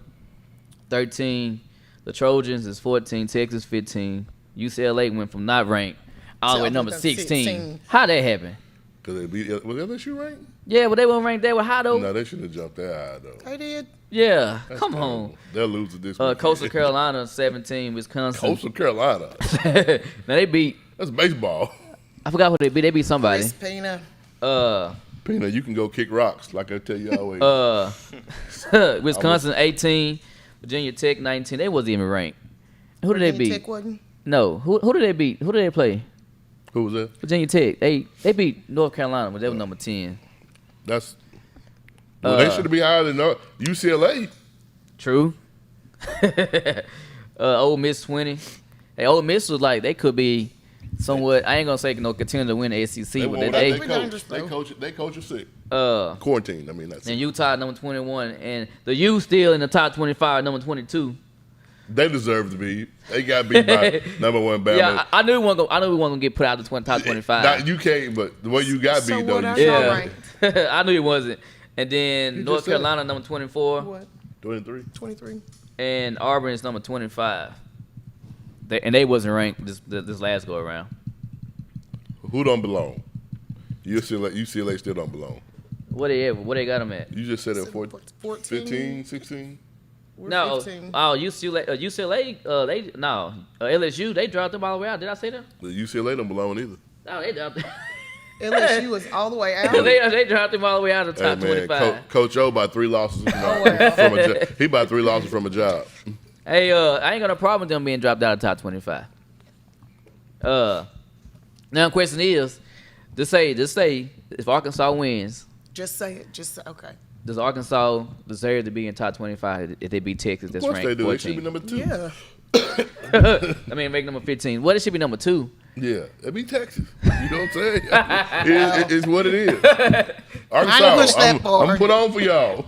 13. The Trojans is 14, Texas 15. UCLA went from not ranked all the way number 16. How'd that happen? Because they beat. Was LSU ranked? Yeah, but they weren't ranked. They were high though. No, they shouldn't have jumped that high though. They did. Yeah, That's come terrible. on. They'll lose to this weekend. Coastal Carolina 17, Wisconsin. Coastal Carolina. Now they beat. That's baseball. I forgot who they beat. They beat somebody. Chris Pena. Pena, you can go kick rocks like I tell you always. Wisconsin 18, Virginia Tech 19. They wasn't even ranked. Who did they beat? Tech wasn't? No. Who did they beat? Who did they play? Who was that? Virginia Tech. They beat North Carolina, but they were number 10. That's. Well, they should be higher than UCLA. True. Ole Miss 20. Hey, Ole Miss was like they could be somewhat. I ain't gonna say continue to win the SEC, They but won't they without they coach are sick. uh Quarantine. I mean, that's and Utah number 21, and the U still in the top 25, number 22. They deserve to be. They got beat by number 1 Bama. Yeah, I knew we weren't gonna get put out the top 25. You can't, but the way you got So beat though, what you are should. y'all Yeah, ranked? I knew it wasn't. And then You North just said it. Carolina number 24, What? 23. 23. and Auburn is number 25. They wasn't ranked this last go around. Who don't belong? UCLA still don't belong. What they got them at? You just said it 14, 14. 15, 16? We're No, 15. UCLA, LSU, they dropped them all the way out. Did I say that? The UCLA don't belong either. No, they dropped them. LSU is all the way out. they dropped them all the way out of the top Hey, man, 25. Coach O by 3 losses from a job. He by 3 losses from a job. Hey, I ain't got no problem with them being dropped out of the top 25. Now the question is, just say if Arkansas wins, Just say it. Just say, okay. does Arkansas deserve to be in top 25 if they beat Texas? That's Of course ranked they do. They should 14. be number 2. Yeah. I mean, make number 15. Well, it should be number 2. Yeah, it be Texas. You know what I'm saying? It's what it is. Arkansas, I ain't push that far. I'm put on for y'all.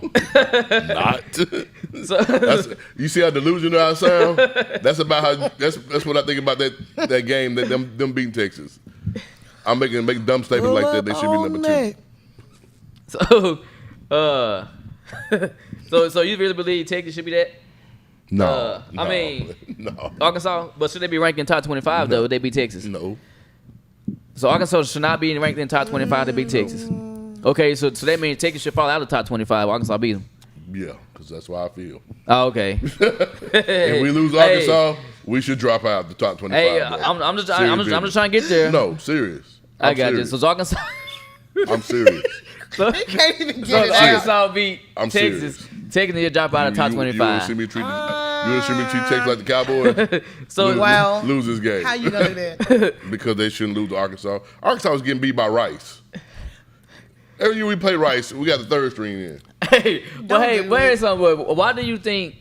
Not. So, You see how delusional I sound? That's about how. That's what I think about that game. That them beating Texas. I'm make dumb statements like that. They should be number 2. so you really believe Texas should be that? No, I mean, no, Arkansas, but should they be ranked in top 25 though? If they beat Texas. no. So Arkansas should not be ranked in top 25 to beat Texas. Okay, so that means Texas should fall out of the top 25. Arkansas beat them. Yeah, because that's why I feel. Oh, okay. If we lose Arkansas, we should drop out the top 25. Hey, bro. I'm just Serious trying to get there. No, serious. I got serious. this. So Arkansas. I'm serious. So, He can't even get so it out. Arkansas beat I'm Texas. serious. Texas need to drop out of top You want to 25. see me treat? You want to see me treat Texas like the Cowboys? So Wow. Lose this game. How you gonna do that? Because they shouldn't lose to Arkansas. Arkansas was getting beat by Rice. Every year we play Rice, we got the third string in. hey, Don't hey, do where it. is something? Why do you think?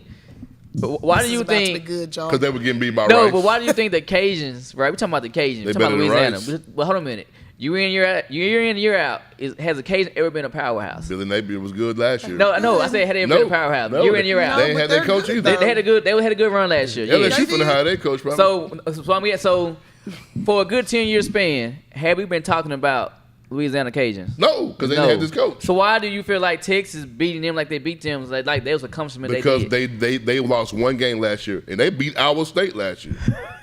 Why This do is you about to be think? good, y'all? Because they were getting beat by No, Rice. but why do you think the Cajuns? Right, we're talking about the Cajuns. They We're talking about better than Louisiana. Rice. But hold on a minute. Year in, year out. Has the Cajun ever been a powerhouse? Billy Napier was good last year. No, I said had they ever been a powerhouse. Year in, year out. They ain't No, had but their coach they're either. good, They had a good run last year. LSU Yeah. finna hire their coach probably. So for a good 10-year span, have we been talking about Louisiana Cajuns? No, because they didn't have this coach. So why do you feel like Texas beating them like they beat them? Like there was a accomplishment Because they did. they lost one game last year, and they beat Iowa State last year.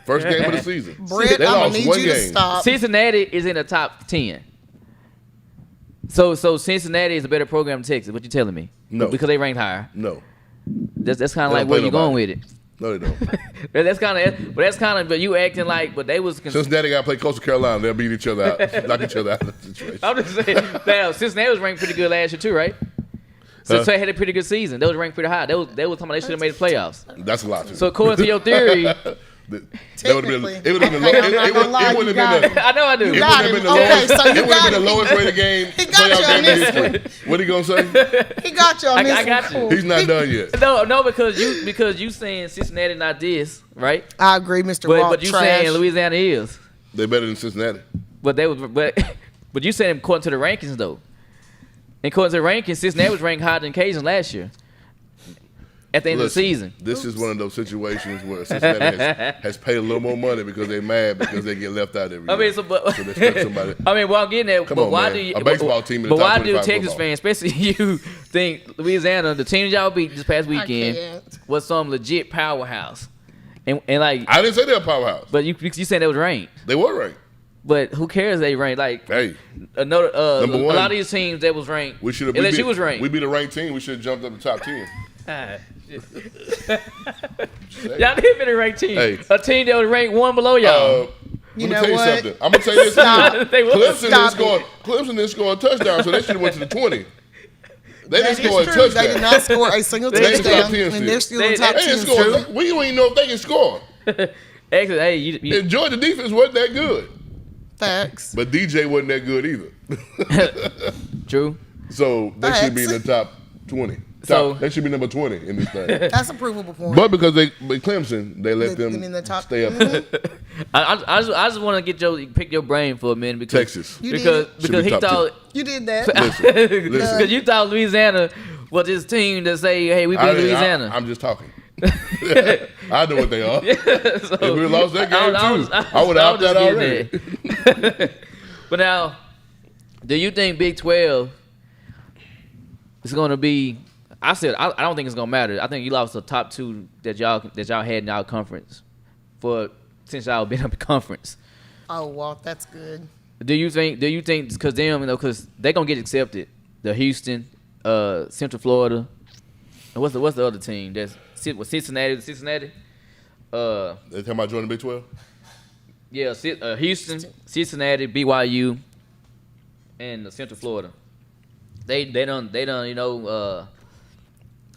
First game of the season. Brett, they I'm gonna lost need one you to game. stop. Cincinnati is in the top 10. So Cincinnati is a better program than Texas. What you telling me? No. Because they ranked higher. No, That's kind of They like don't where play you going with nobody. it. no, they don't. That's kind of. But you acting like. But they was. Cincinnati got to play Coastal Carolina. They'll beat each other out, knock each other out of the situation. I'm just saying. Now Cincinnati was ranked pretty good last year too, right? So they had a pretty good season. They was ranked pretty high. They was talking about they should have made the playoffs. That's a lot. Too. So according to your theory, That would have been. Technically. It would have been. Hey, I'm not gonna lie, It would you have been. got I know I do. It got would have him. been the Okay, lowest. so you It would have got been the him. lowest rated game. He got you playoff on game in this history. What he gonna say? He got you on this I got one. you. He's not done yet. No, because you saying Cincinnati not this, right? I agree, Mr. But Rock. you trash. saying Louisiana is. They better than Cincinnati. But but you saying according to the rankings though. And according to the rankings, Cincinnati was ranked higher than Cajuns last year. At the end of the Listen, season. This is one of those situations where Cincinnati has paid a little more money because they're mad because they get left out every year. I mean, so they expect somebody. I mean, well, I'm getting at, Come but on, why man. do you? A baseball team in the but top why do 25 Texas football. fans, especially you, think Louisiana, the team y'all beat this past weekend, can't. was some legit powerhouse, and like, I didn't say they're a powerhouse. but you saying they was ranked, They were ranked. but who cares? They ranked like Hey, another. Number A one. lot of these teams that was ranked. we should have. LSU was ranked. We beat a ranked team. We should have jumped up the top 10. Y'all did been a ranked team. Hey. A team that was ranked one below y'all. Let You me know tell you what? something. I'm gonna tell you this. Stop. They was. Clemson didn't score a touchdown, so they should have went to the 20. They That didn't is score a true. touchdown. They did not score a single They ain't top touchdown, 10 and still. they're still in They- top They didn't 10. score. We don't even know if they can score. Actually, hey, you And Georgia defense wasn't that good, Facts. but DJ wasn't that good either. true. So they should be in the top 20. So- They should be number 20 in this thing. That's a provable point. But because but Clemson, they let Them them in the top- stay up. Mhm. I just want to pick your brain for a minute because Texas. because he thought you did that. Listen. because you thought Louisiana was this team that say, hey, we beat Louisiana. I'm just talking. I know what they are. So, if we lost that game I would have opted out already. But now, do you think Big 12 is going to be? I don't think it's going to matter. I think you lost the top two that y'all had in y'all conference since y'all been up in conference. Oh, well, that's good. Do you think because them, because they're going to get accepted, the Houston, Central Florida, and what's the other team that's Cincinnati? They talking about joining the Big 12? Yeah, Houston, Cincinnati, BYU, and Central Florida. They done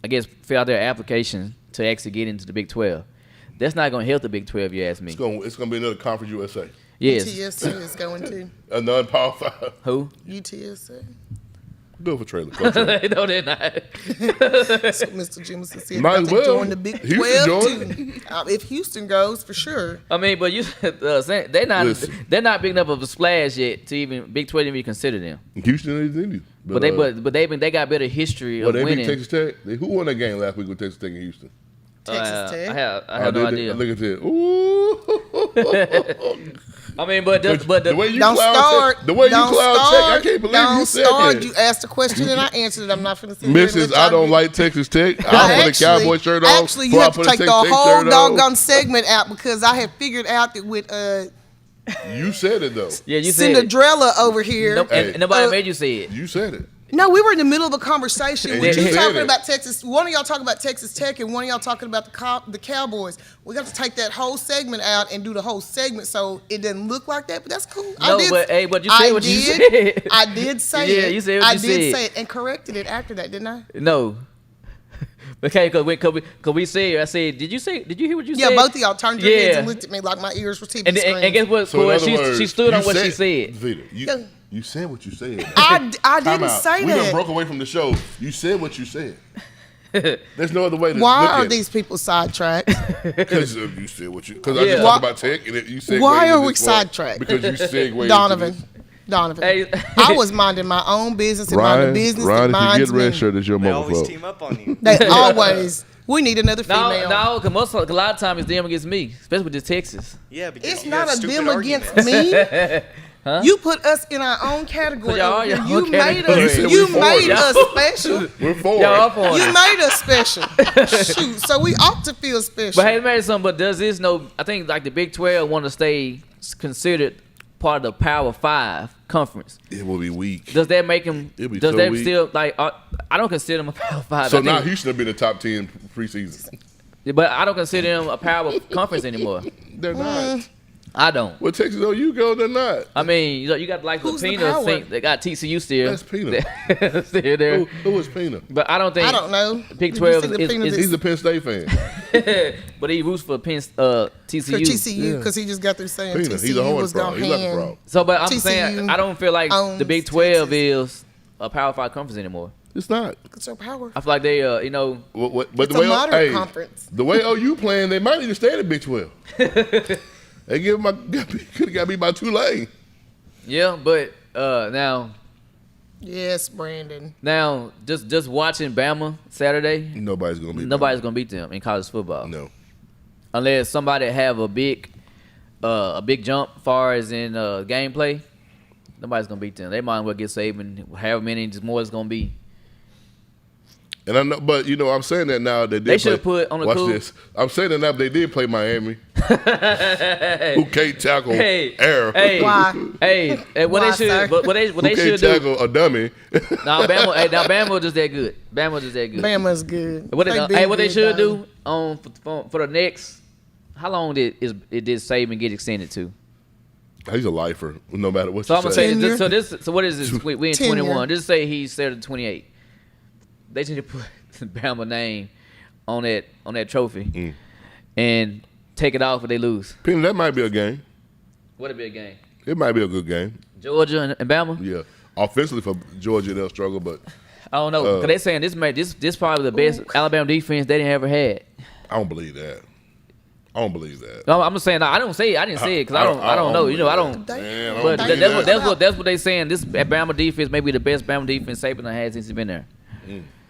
I guess fill out their application to actually get into the Big 12. That's not going to help the Big 12, you ask me. It's going to be another Conference USA. Yes. UTSA is going to. A non-Power 5. Who? UTSA. Good for trailer. No, they're not. So Mr. Jimison said Might as well. join the Big Houston 12 too. If Houston goes, for sure. I mean, but they're not big enough of a splash yet to even Big 12 even consider them. Houston is in you. But they got better history of they winning. beat Texas Tech. Who won that game last week with Texas Tech and Houston? Texas Tech. I have no idea. Look at that. Ooh. I mean, but the way you don't cloud start. the way you don't cloud start, check, I can't believe don't you said start. that. You asked a question and I answered it. I'm not finna sit here and Mrs. let I y'all don't do- like Texas Tech. I'll put a Cowboy shirt on. Actually, you before I have to put a take the Texas Tech whole shirt on. doggone segment out because I have figured out that with You said it though. Yeah, you said it. Cinderella over here. And nobody made you say it. You said it. No, we were in the middle of a conversation. And When you you said talking it. about Texas, one of y'all talking about Texas Tech, and one of y'all talking about the Cowboys. We got to take that whole segment out and do the whole segment so it doesn't look like that. But that's cool. No, but you said what you said. I did say Yeah, it. you said what I you did said. say it and corrected it after that, didn't I? No. Okay, because we said, I said, did you hear what you said? Yeah, both of y'all turned your heads Yeah. and looked at me like my ears were TV And screens. guess what? So in other she words, stood on you what she said. Vita, you said what you said. I Time didn't out. say We done that. broke away from the show. You said what you said. There's no other way to Why look are at these people sidetracked? Because you said what you. Because I Yeah. just talked about tech and you said. Why are we sidetracked? Because you segued. Donovan. Hey. I was minding my own business and minding the business that Ryan, if you minds get red me. shirt, it's your They moment. always folks. team up on you. They always. We need another female. No, because a lot of times it's them against me, especially with this Texas. Yeah, because It's you not have a stupid them arguments. against me. You put us in our own category. So y'all are over here. your You own made category. You us. said You we made foreign. us special. We're forward. Y'all up on You it. made us special. Shoot, so we ought to feel special. But hey, let me ask you something. But does this I think like the Big 12 want to stay considered part of the Power 5 conference. It will be weak. Does that make him? It'll be Does so that weak. still like? I don't consider him a Power 5. So I now think- Houston will be in the top 10 preseason. but I don't consider him a Power conference anymore. They're not. I don't. Well, Texas OU go, they're not. I mean, you got like Who's the Lapina power? think they got TCU still. That's Pina. still there. Who is Pina? But I don't think. I don't know. Big Did you 12 see the is- thing is- that- He's a Penn State fan. but he roots for TCU. for TCU because he just got through saying Pina, he's a TCU horn was frog. going He's to like a frog. hand. So, but I'm TCU saying I don't feel like the owns Big 12 Texas. is a Power 5 conference anymore. It's not. It's so power. I feel like they, But It's the way a moderate conference. The way OU playing, they might need to stay in the Big 12. They could have got me by Tulane. yeah. But now Yes, Brandon. just watching Bama Saturday, Nobody's gonna beat. nobody's gonna beat them in college football. No. Unless somebody have a big jump far as in gameplay, nobody's gonna beat them. They might as well get Saban however many more it's gonna be. And I know, but I'm saying that now they should have put on the watch cool. this. I'm saying that now, but they did play Miami, who can't tackle air. Hey, Why? hey, what Why, they should, sir? what they who should can't do. tackle a dummy. Now Bama just that good. Bama just that good. Bama's good. What been what they good, should dog. do for the next? How long did Saban get extended to? He's a lifer, no matter what So you I'm gonna say. say so what is this? We in Tenure. 21. Just say he's set at 28. They should put Bama name on that trophy and take it off if they lose. Pina, that might be a game. What a big game. It might be a good game. Georgia and Bama. Yeah. Offensively for Georgia, they'll struggle, but I don't know. Cause they saying this probably the best Alabama defense they didn't ever had. I don't believe that. I don't believe that. No, I'm just saying. I don't say it. I didn't say it because I don't know. You know, I don't. Man, But that's that's what they saying. This Bama defense may be the best Bama defense Saban had since he's been there.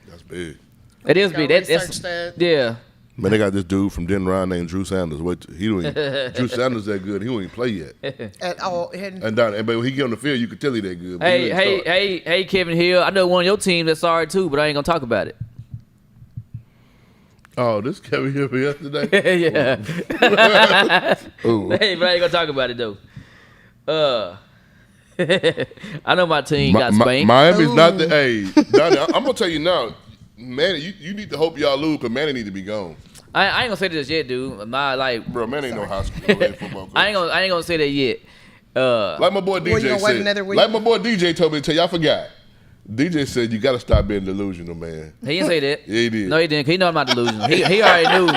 That's big. It is big. That's that. yeah. Man, they got this dude from Denver Ryan named Drew Sanders. Drew Sanders that good. He don't even play yet. At all. But when he get on the field, you could tell he that good. Hey, Kevin Hill. I know one of your teams that's sorry too, but I ain't gonna talk about it. Oh, this Kevin Hill for yesterday? Yeah. Ooh. Hey, but I ain't gonna talk about it though. I know my team got spanked. Miami's not the. Hey, Donnie, I'm gonna tell you now, Manny. You need to hope y'all lose because Manny need to be gone. I ain't gonna say this yet, dude. Bro, Manny ain't no high school football coach. I ain't gonna say that yet. Like my boy DJ said. Like my boy DJ told me to tell y'all forgot. DJ said you got to stop being delusional, man. He didn't say that. Yeah, he did. No, he didn't. He know I'm not delusional. He already knew.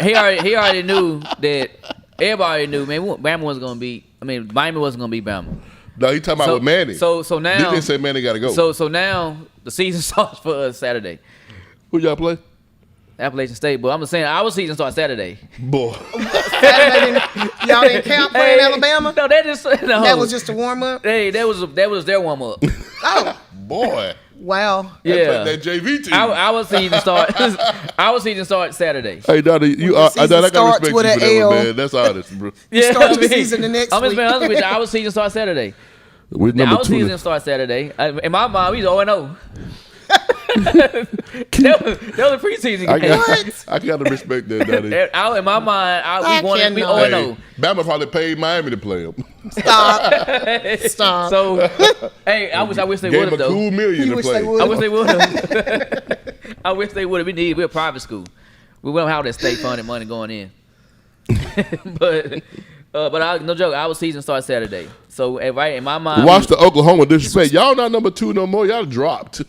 He already knew that. Everybody knew, man. Bama wasn't gonna be. I mean, Miami wasn't gonna be Bama. No, he talking about with Manny. So now DJ said Manny got to go. So now the season starts for us Saturday. Who y'all play? Appalachian State, but I'm just saying our season starts Saturday. Boy, Saturday, y'all didn't count playing Alabama? No, that was just a warm up. Hey, that was their warm up. Oh, boy. Wow. Yeah, that JV team. Our season start. Our season starts Saturday. Hey, Donnie, I got respect you for that one, man. That's honest, bro. Yeah, start the season the next I'm just week. being honest with you. Our season starts Saturday. Our season starts Saturday. In my mind, we 0-0. that was a preseason game. I gotta respect that, Donnie. In my mind, we 0-0. Bama probably paid Miami to play him. Stop. So, hey, I wish they would have though. Gave him $2 million to play. I wish they would have. I wish they would have. We're a private school. We don't have that state funded money going in. but no joke. Our season starts Saturday. So right in my mind, watch the Oklahoma disrespect. Y'all not number 2 no more. Y'all dropped.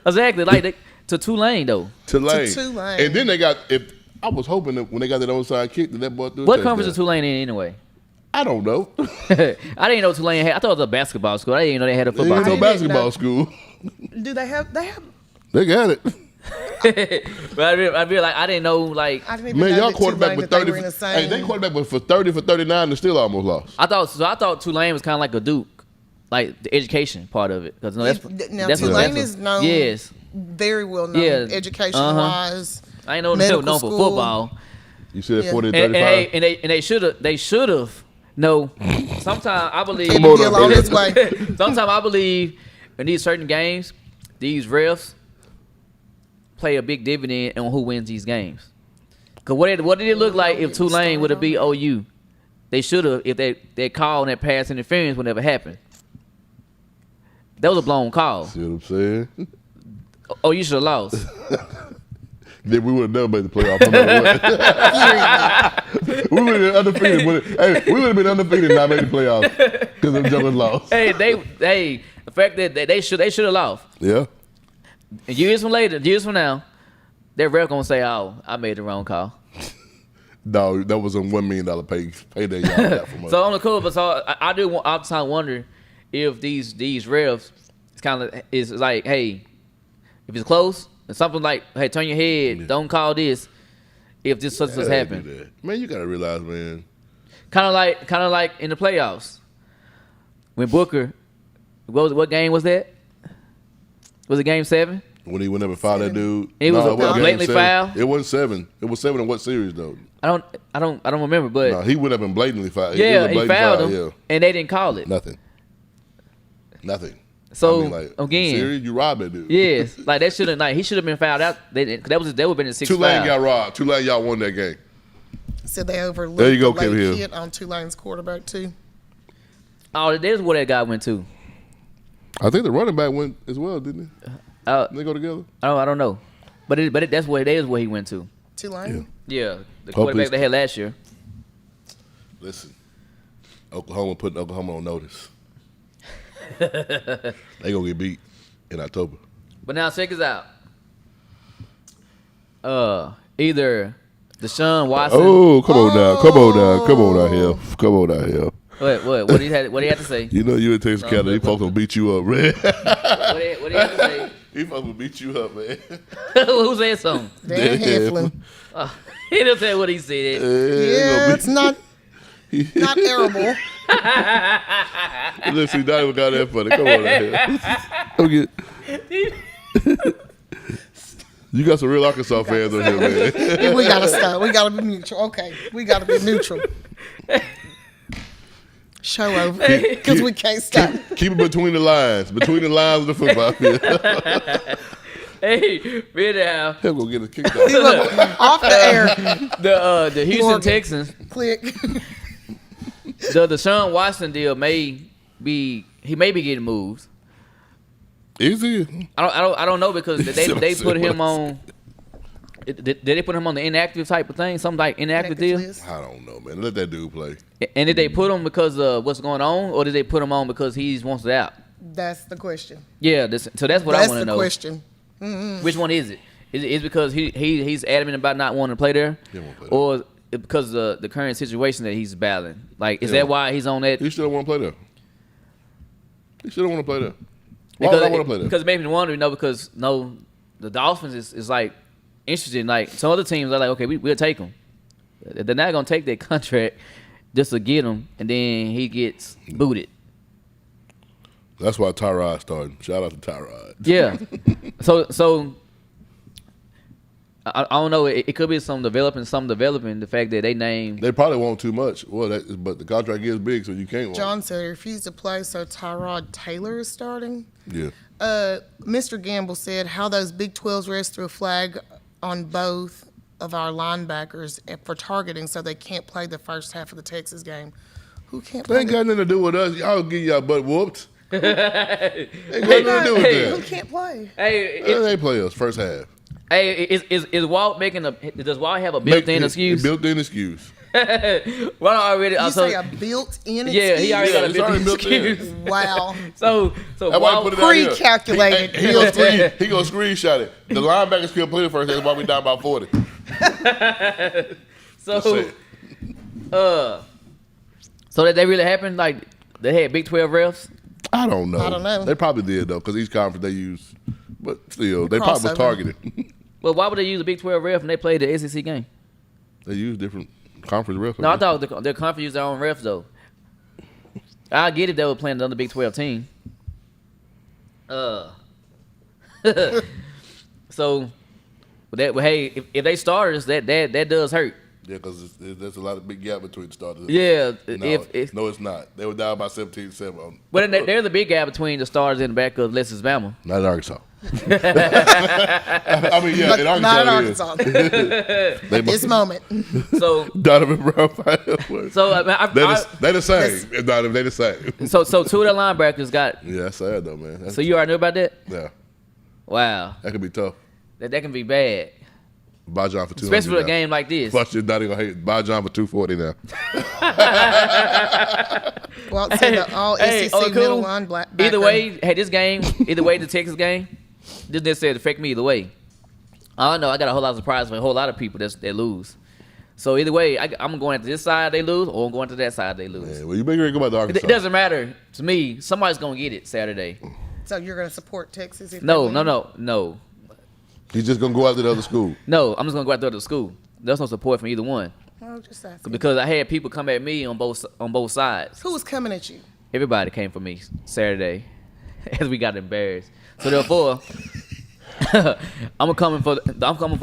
Exactly, like to Tulane though. Tulane. To Tulane. And then they got. I was hoping that when they got that onside kick, that boy threw. What conference is Tulane in anyway? I don't know. I didn't know Tulane had. I thought it was a basketball school. I didn't know they had a football. Ain't no basketball school. Do they have? They got it. But I feel like I didn't know. Like, I didn't even Man, know y'all that quarterback Tulane, with that 30. they were in the same. Hey, they quarterback for 30 for 39 and still almost lost. I thought Tulane was kind of like a Duke, like the education part of it. Because Tulane is known. Yes. Very well known. Yeah. Education wise. I ain't know they were known for football. You said 40 and 35. And they should have. No. Sometimes I believe. Sometimes I believe in these certain games, these refs play a big dividend on who wins these games. Cause what did it look like if Tulane would have beat OU? They should have if they called that pass interference would never happen. That was a blown call. See what I'm saying? Oh, you should have lost. Then we would have never made the playoff no matter what. We would have been undefeated. We would have been undefeated and not made the playoffs because them jumpers lost. Hey, the fact that they should have lost. Yeah. And years from now, that ref gonna say, "Oh, I made the wrong call." No, that was a $1 million payday y'all got from us. So on the cool, but so I do all the time wonder if these refs is like, hey, if it's close, and something like, hey, turn your head, don't call this. If this such has happened, man, you gotta realize, man. Kind of like in the playoffs when Booker, what game was that? Was it Game 7? When he would never foul that dude. It was a blatantly foul. It wasn't 7. It was 7 in what series though? I don't remember, but no, he would have been blatantly fouled. Yeah, he fouled him, and they didn't call it. Nothing. So I mean, like, again, serious? You robbed that dude. Yes, like that shouldn't. Like he should have been fouled out. That would have been a 6 Tulane foul. got robbed. Tulane, y'all won that game. Said they overlooked there you go, the late Kevin hit on Tulane's quarterback too. Oh, there's where that guy went to. I think the running back went as well, didn't he? Didn't they go together? I don't know, but that's where he went to. Tulane. Yeah, the quarterback they had last year. Listen, Oklahoma putting Oklahoma on notice. They gonna get beat in October. But now check us out. Either Deshaun Watson. Oh, come on now here. What did he have to say? You know you in Texarkana, these folks gonna beat you up, man. What did he have to say? He fucking beat you up, man. Who said something? Dan Heflin. He didn't say what he said. Yeah, it's not terrible. Listen, not even got that funny. Come on out here. You got some real Arkansas fans on here, man. We gotta stop. We gotta be neutral. Okay, we gotta be neutral. Show over because we can't stop. Keep it between the lines of the football field. Hey, anyhow, He'll go get a kick out. He look off the air. the Houston Morgan. Texans, Click. the Deshaun Watson deal may be getting moved. Is he? I don't know because they put him What I on. Did they put him on the inactive type of thing? Something like inactive deal? I don't know, man. Let that dude play. And did they put him because of what's going on, or did they put him on because he wants it out? That's the question. Yeah, so that's what I want to know. That's the question. Mm-hmm. Which one is it? Is it because he's adamant about not wanting to play there, or because of the current situation that he's battling? Like, is that why he's on that? He still want to play there. He still want to play there. Why would I want to play there? Because it made me wonder, because the Dolphins is like interested. Like, some other teams are like, okay, we'll take him. They're not gonna take that contract just to get him, and then he gets booted. That's why Tyrod started. Shout out to Tyrod. Yeah. So I don't know. It could be some developing. The fact that they probably want too much. Well, but the contract is big, so you can't want. John said he refused to play, so Tyrod Taylor is starting. Yeah. Mr. Gamble said how those Big 12s refs threw a flag on both of our linebackers for targeting, so they can't play the first half of the Texas game. Who can't play? They ain't got nothing to do with us. Y'all get y'all butt whooped. Ain't got nothing to do with Who that. can't play? Hey, They play us first half. Hey, is Walt does Walt have a built-in excuse? Built-in excuse. Walt already. You say a built-in excuse? Yeah, he already got a it's already built-in built in. excuse. Wow. So That's why Walt he put it out here. Pre-calculated. He gonna screenshot it. The linebackers couldn't play the first half. That's why we down by 40. So that they really happened? Like, they had Big 12 refs? I don't know. I don't know. They probably did though, because each conference they use, but still, they probably was targeted. Well, why would they use a Big 12 ref when they played the SEC game? They use different conference refs. No, I thought their conference used their own refs though. I get if they were playing another Big 12 team. So, hey, if they starters, that does hurt. Yeah, because there's a lot of big gap between the starters. Yeah, no, it's not. They were down by 17-7. But there's a big gap between the starters and the backup, unless it's Bama. Not in Arkansas. I mean, yeah, in Arkansas. Not in Arkansas. This moment. So Donovan Brown. So they the same. Donovan, they the same. So two of the linebackers got. Yeah, that's sad though, man. So you already knew about that? Yeah. Wow. That could be tough. That can be bad. Buy John for $200. Especially for a game like this. Plus, you're not even gonna hate. Buy John for $240 now. Well, it's the all SEC middle line black. Either way, hey, this game, either way, the Texas game, this necessarily affect me either way. I don't know. I got a whole lot of surprise for a whole lot of people that lose. So either way, I'm going to this side they lose, or I'm going to that side they lose. Yeah, well, you better go back to Arkansas. It doesn't matter to me. Somebody's gonna get it Saturday. So you're going to support Texas? No. He's just gonna go out to the other school. No, I'm just gonna go out there to the school. There's no support from either one. Oh, just asking. Because I had people come at me on both sides. Who was coming at you? Everybody came for me Saturday, as we got embarrassed. So therefore, I'm coming for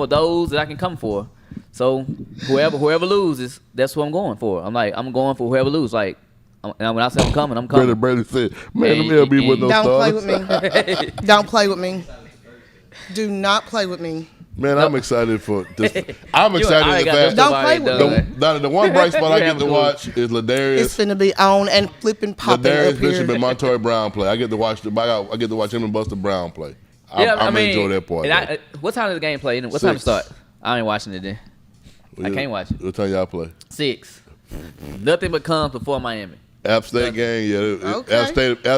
those that I can come for. So whoever loses, that's who I'm going for. I'm going for whoever loses. Like, and when I say I'm coming. Brandon said, "Man, let me be with no stars. stars." Don't play with me. Don't play with me. Do not play with me. Man, I'm excited for this. I'm excited at the fact don't play with me. The one bright spot I get to watch is Ladarius. It's finna be on and flipping popping Ladarius up here. Bishop and Montoya Brown play. I get to watch him and Buster Brown play. I'm gonna enjoy that part. What time does the game play? What time it start? I ain't watching it then. I can't watch it. What time y'all play? 6. Nothing but comes before Miami. App State game, yeah. Okay. App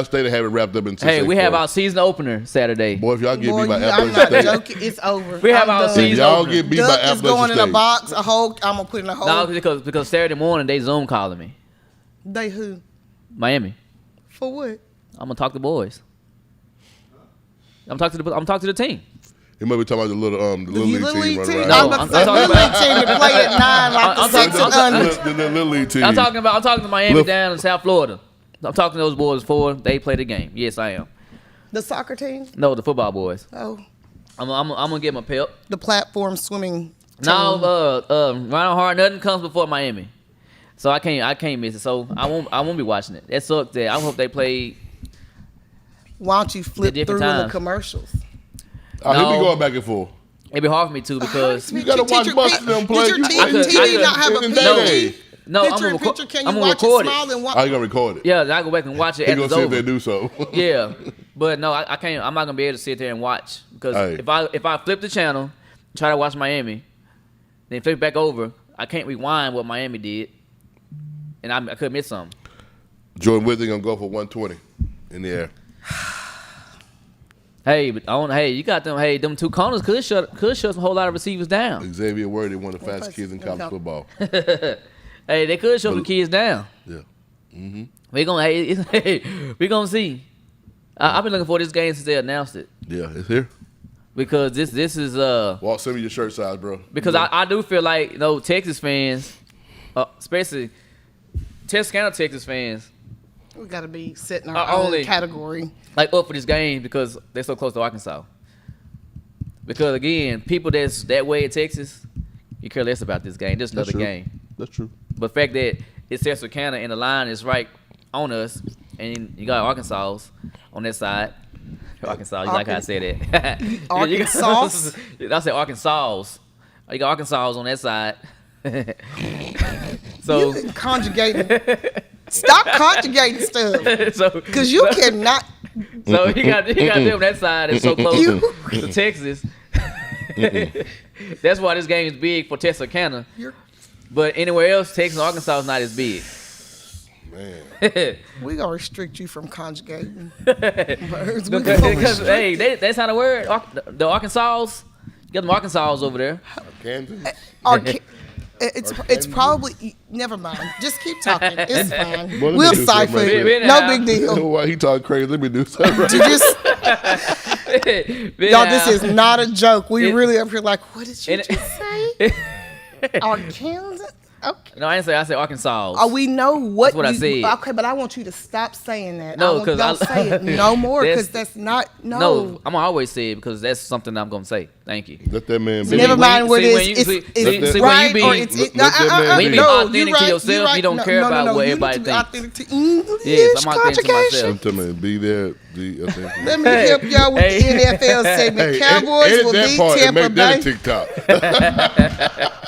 State have it wrapped up in 6. Hey, we have our season opener Saturday. Boy, if y'all get beat by I'm Appalachian not State, joking. It's over. We have our done. season if y'all opener. get beat by Duck is Appalachian going in a State, box. I'm gonna put in a hole. No, because Saturday morning they Zoom calling me. They who? Miami. For what? I'm gonna talk to boys. I'm talking to the team. He might be talking about the little Little league team. team. Right I'm around. about to say Little League team to play at 9 like the 6 and under. The little league team. I'm talking to Miami down in South Florida. I'm talking to those boys before they play the game. Yes, I am. The soccer team? No, the football boys. Oh. I'm gonna give them a pep. The platform swimming team. No, Rhino Hard, nothing comes before Miami. So I can't miss it. So I won't be watching it. That sucks. That I hope they play. Why don't you flip through different in the times. commercials? He'll be No. going back and forth. It'd be hard for me too because You gotta watch Buster and them play. Did your I could- TV not have a in PhD? no, Picture in picture, can I'm you gonna watch it record small and watch? Oh, you gonna record it? Yeah, I go back and watch it He after gonna it's see if over. they do so. Yeah, but no, I can't. I'm not gonna be able to sit there and watch because Hey. if I flip the channel, try to watch Miami, then flip back over, I can't rewind what Miami did, and I could miss something. Jordan Whitley gonna go for 120 in the air. Hey, but you got them. Hey, them two corners could shut a whole lot of receivers down. Xavier Worthy, one of the fastest kids in college football. Hey, they could shut the kids down. Yeah. We gonna see. I've been looking for this game since they announced it Yeah, it's here. because this is Walt, send me your shirt size, bro. because I do feel like Texas fans, especially Texarkana Texas fans, We got to be setting our Only- own category. like up for this game because they're so close to Arkansas. Because again, people that's that way in Texas, you care less about this game. Just another true. game. That's true. But the fact that it's Texarkana and the line is right on us, and you got Arkansas on that side. Arkansas, you like how I said that? Arkansas? I said Arkansas. You got Arkansas on that side. So, You conjugating. Stop conjugating stuff. so Because you cannot. So he got them that side is so close You- to Texas. That's why this game is big for Texarkana. You're, But anywhere else, Texas and Arkansas is not as big. Man. we going to restrict you from conjugating. Words. We gonna Because restrict- hey, that's how the word. The Arkansas, you got them Arkansas over there. Kansas. Arca- it's probably never mind. Just keep talking. It's fine. Well, let me We'll do cipher something it. right there. No big deal. Why he talking crazy? Let me do something. Right. To just, y'all, this is not a joke. We really up here like, what did you just say? Arkansas? Okay. No, I didn't say. I said Arkansas. Oh, we know what, That's what I said. Okay, but I want you to stop saying that. No, don't 'cause say it no more because that's not No, I'm gonna always say it because that's something I'm gonna say. Thank you. Let that man be. Never when mind you- what see, it when is. you- It's see, when you right be- or it's let that man When you be no, authentic you're to right, yourself, you're right. you don't care about what you everybody need to be thinks. authentic to English Yes, I'm authentic to conjugation. myself. Tell me, be there. Be authentic. Let me help y'all with the NFL segment. Cowboys edit will that beat part and Tampa make that Bay. a TikTok.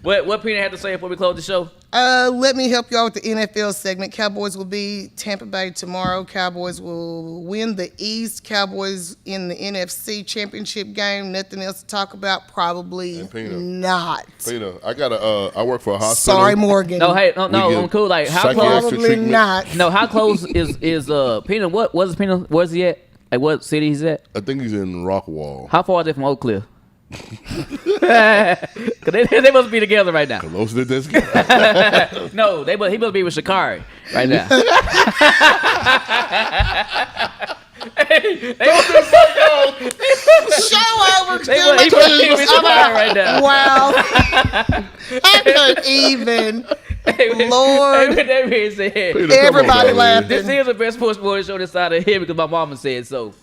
What Peter had to say before we close the show? Let me help y'all with the NFL segment. Cowboys will beat Tampa Bay tomorrow. Cowboys will win the East. Cowboys in the NFC Championship game. Nothing else to talk about? Probably And Pino. not. Pino, I work for a hospital. Sorry, Morgan. No, hey, We no, give I'm cool. Like how psychiatric close? Probably treatment. not. No, how close is Peter? What is Peter? Where's he at? Like what city he's at? I think he's in Rockwall. How far is it from Oak Cliff? Cause they must be together right now. Close to this guy. No, he must be with Shakari right now. Show over. He must be with Shakari right now. Wow. I couldn't even. Lord. That being said, Peter, come on, Everybody dog, laughing. this is the best sports show this side of here because my mama said so.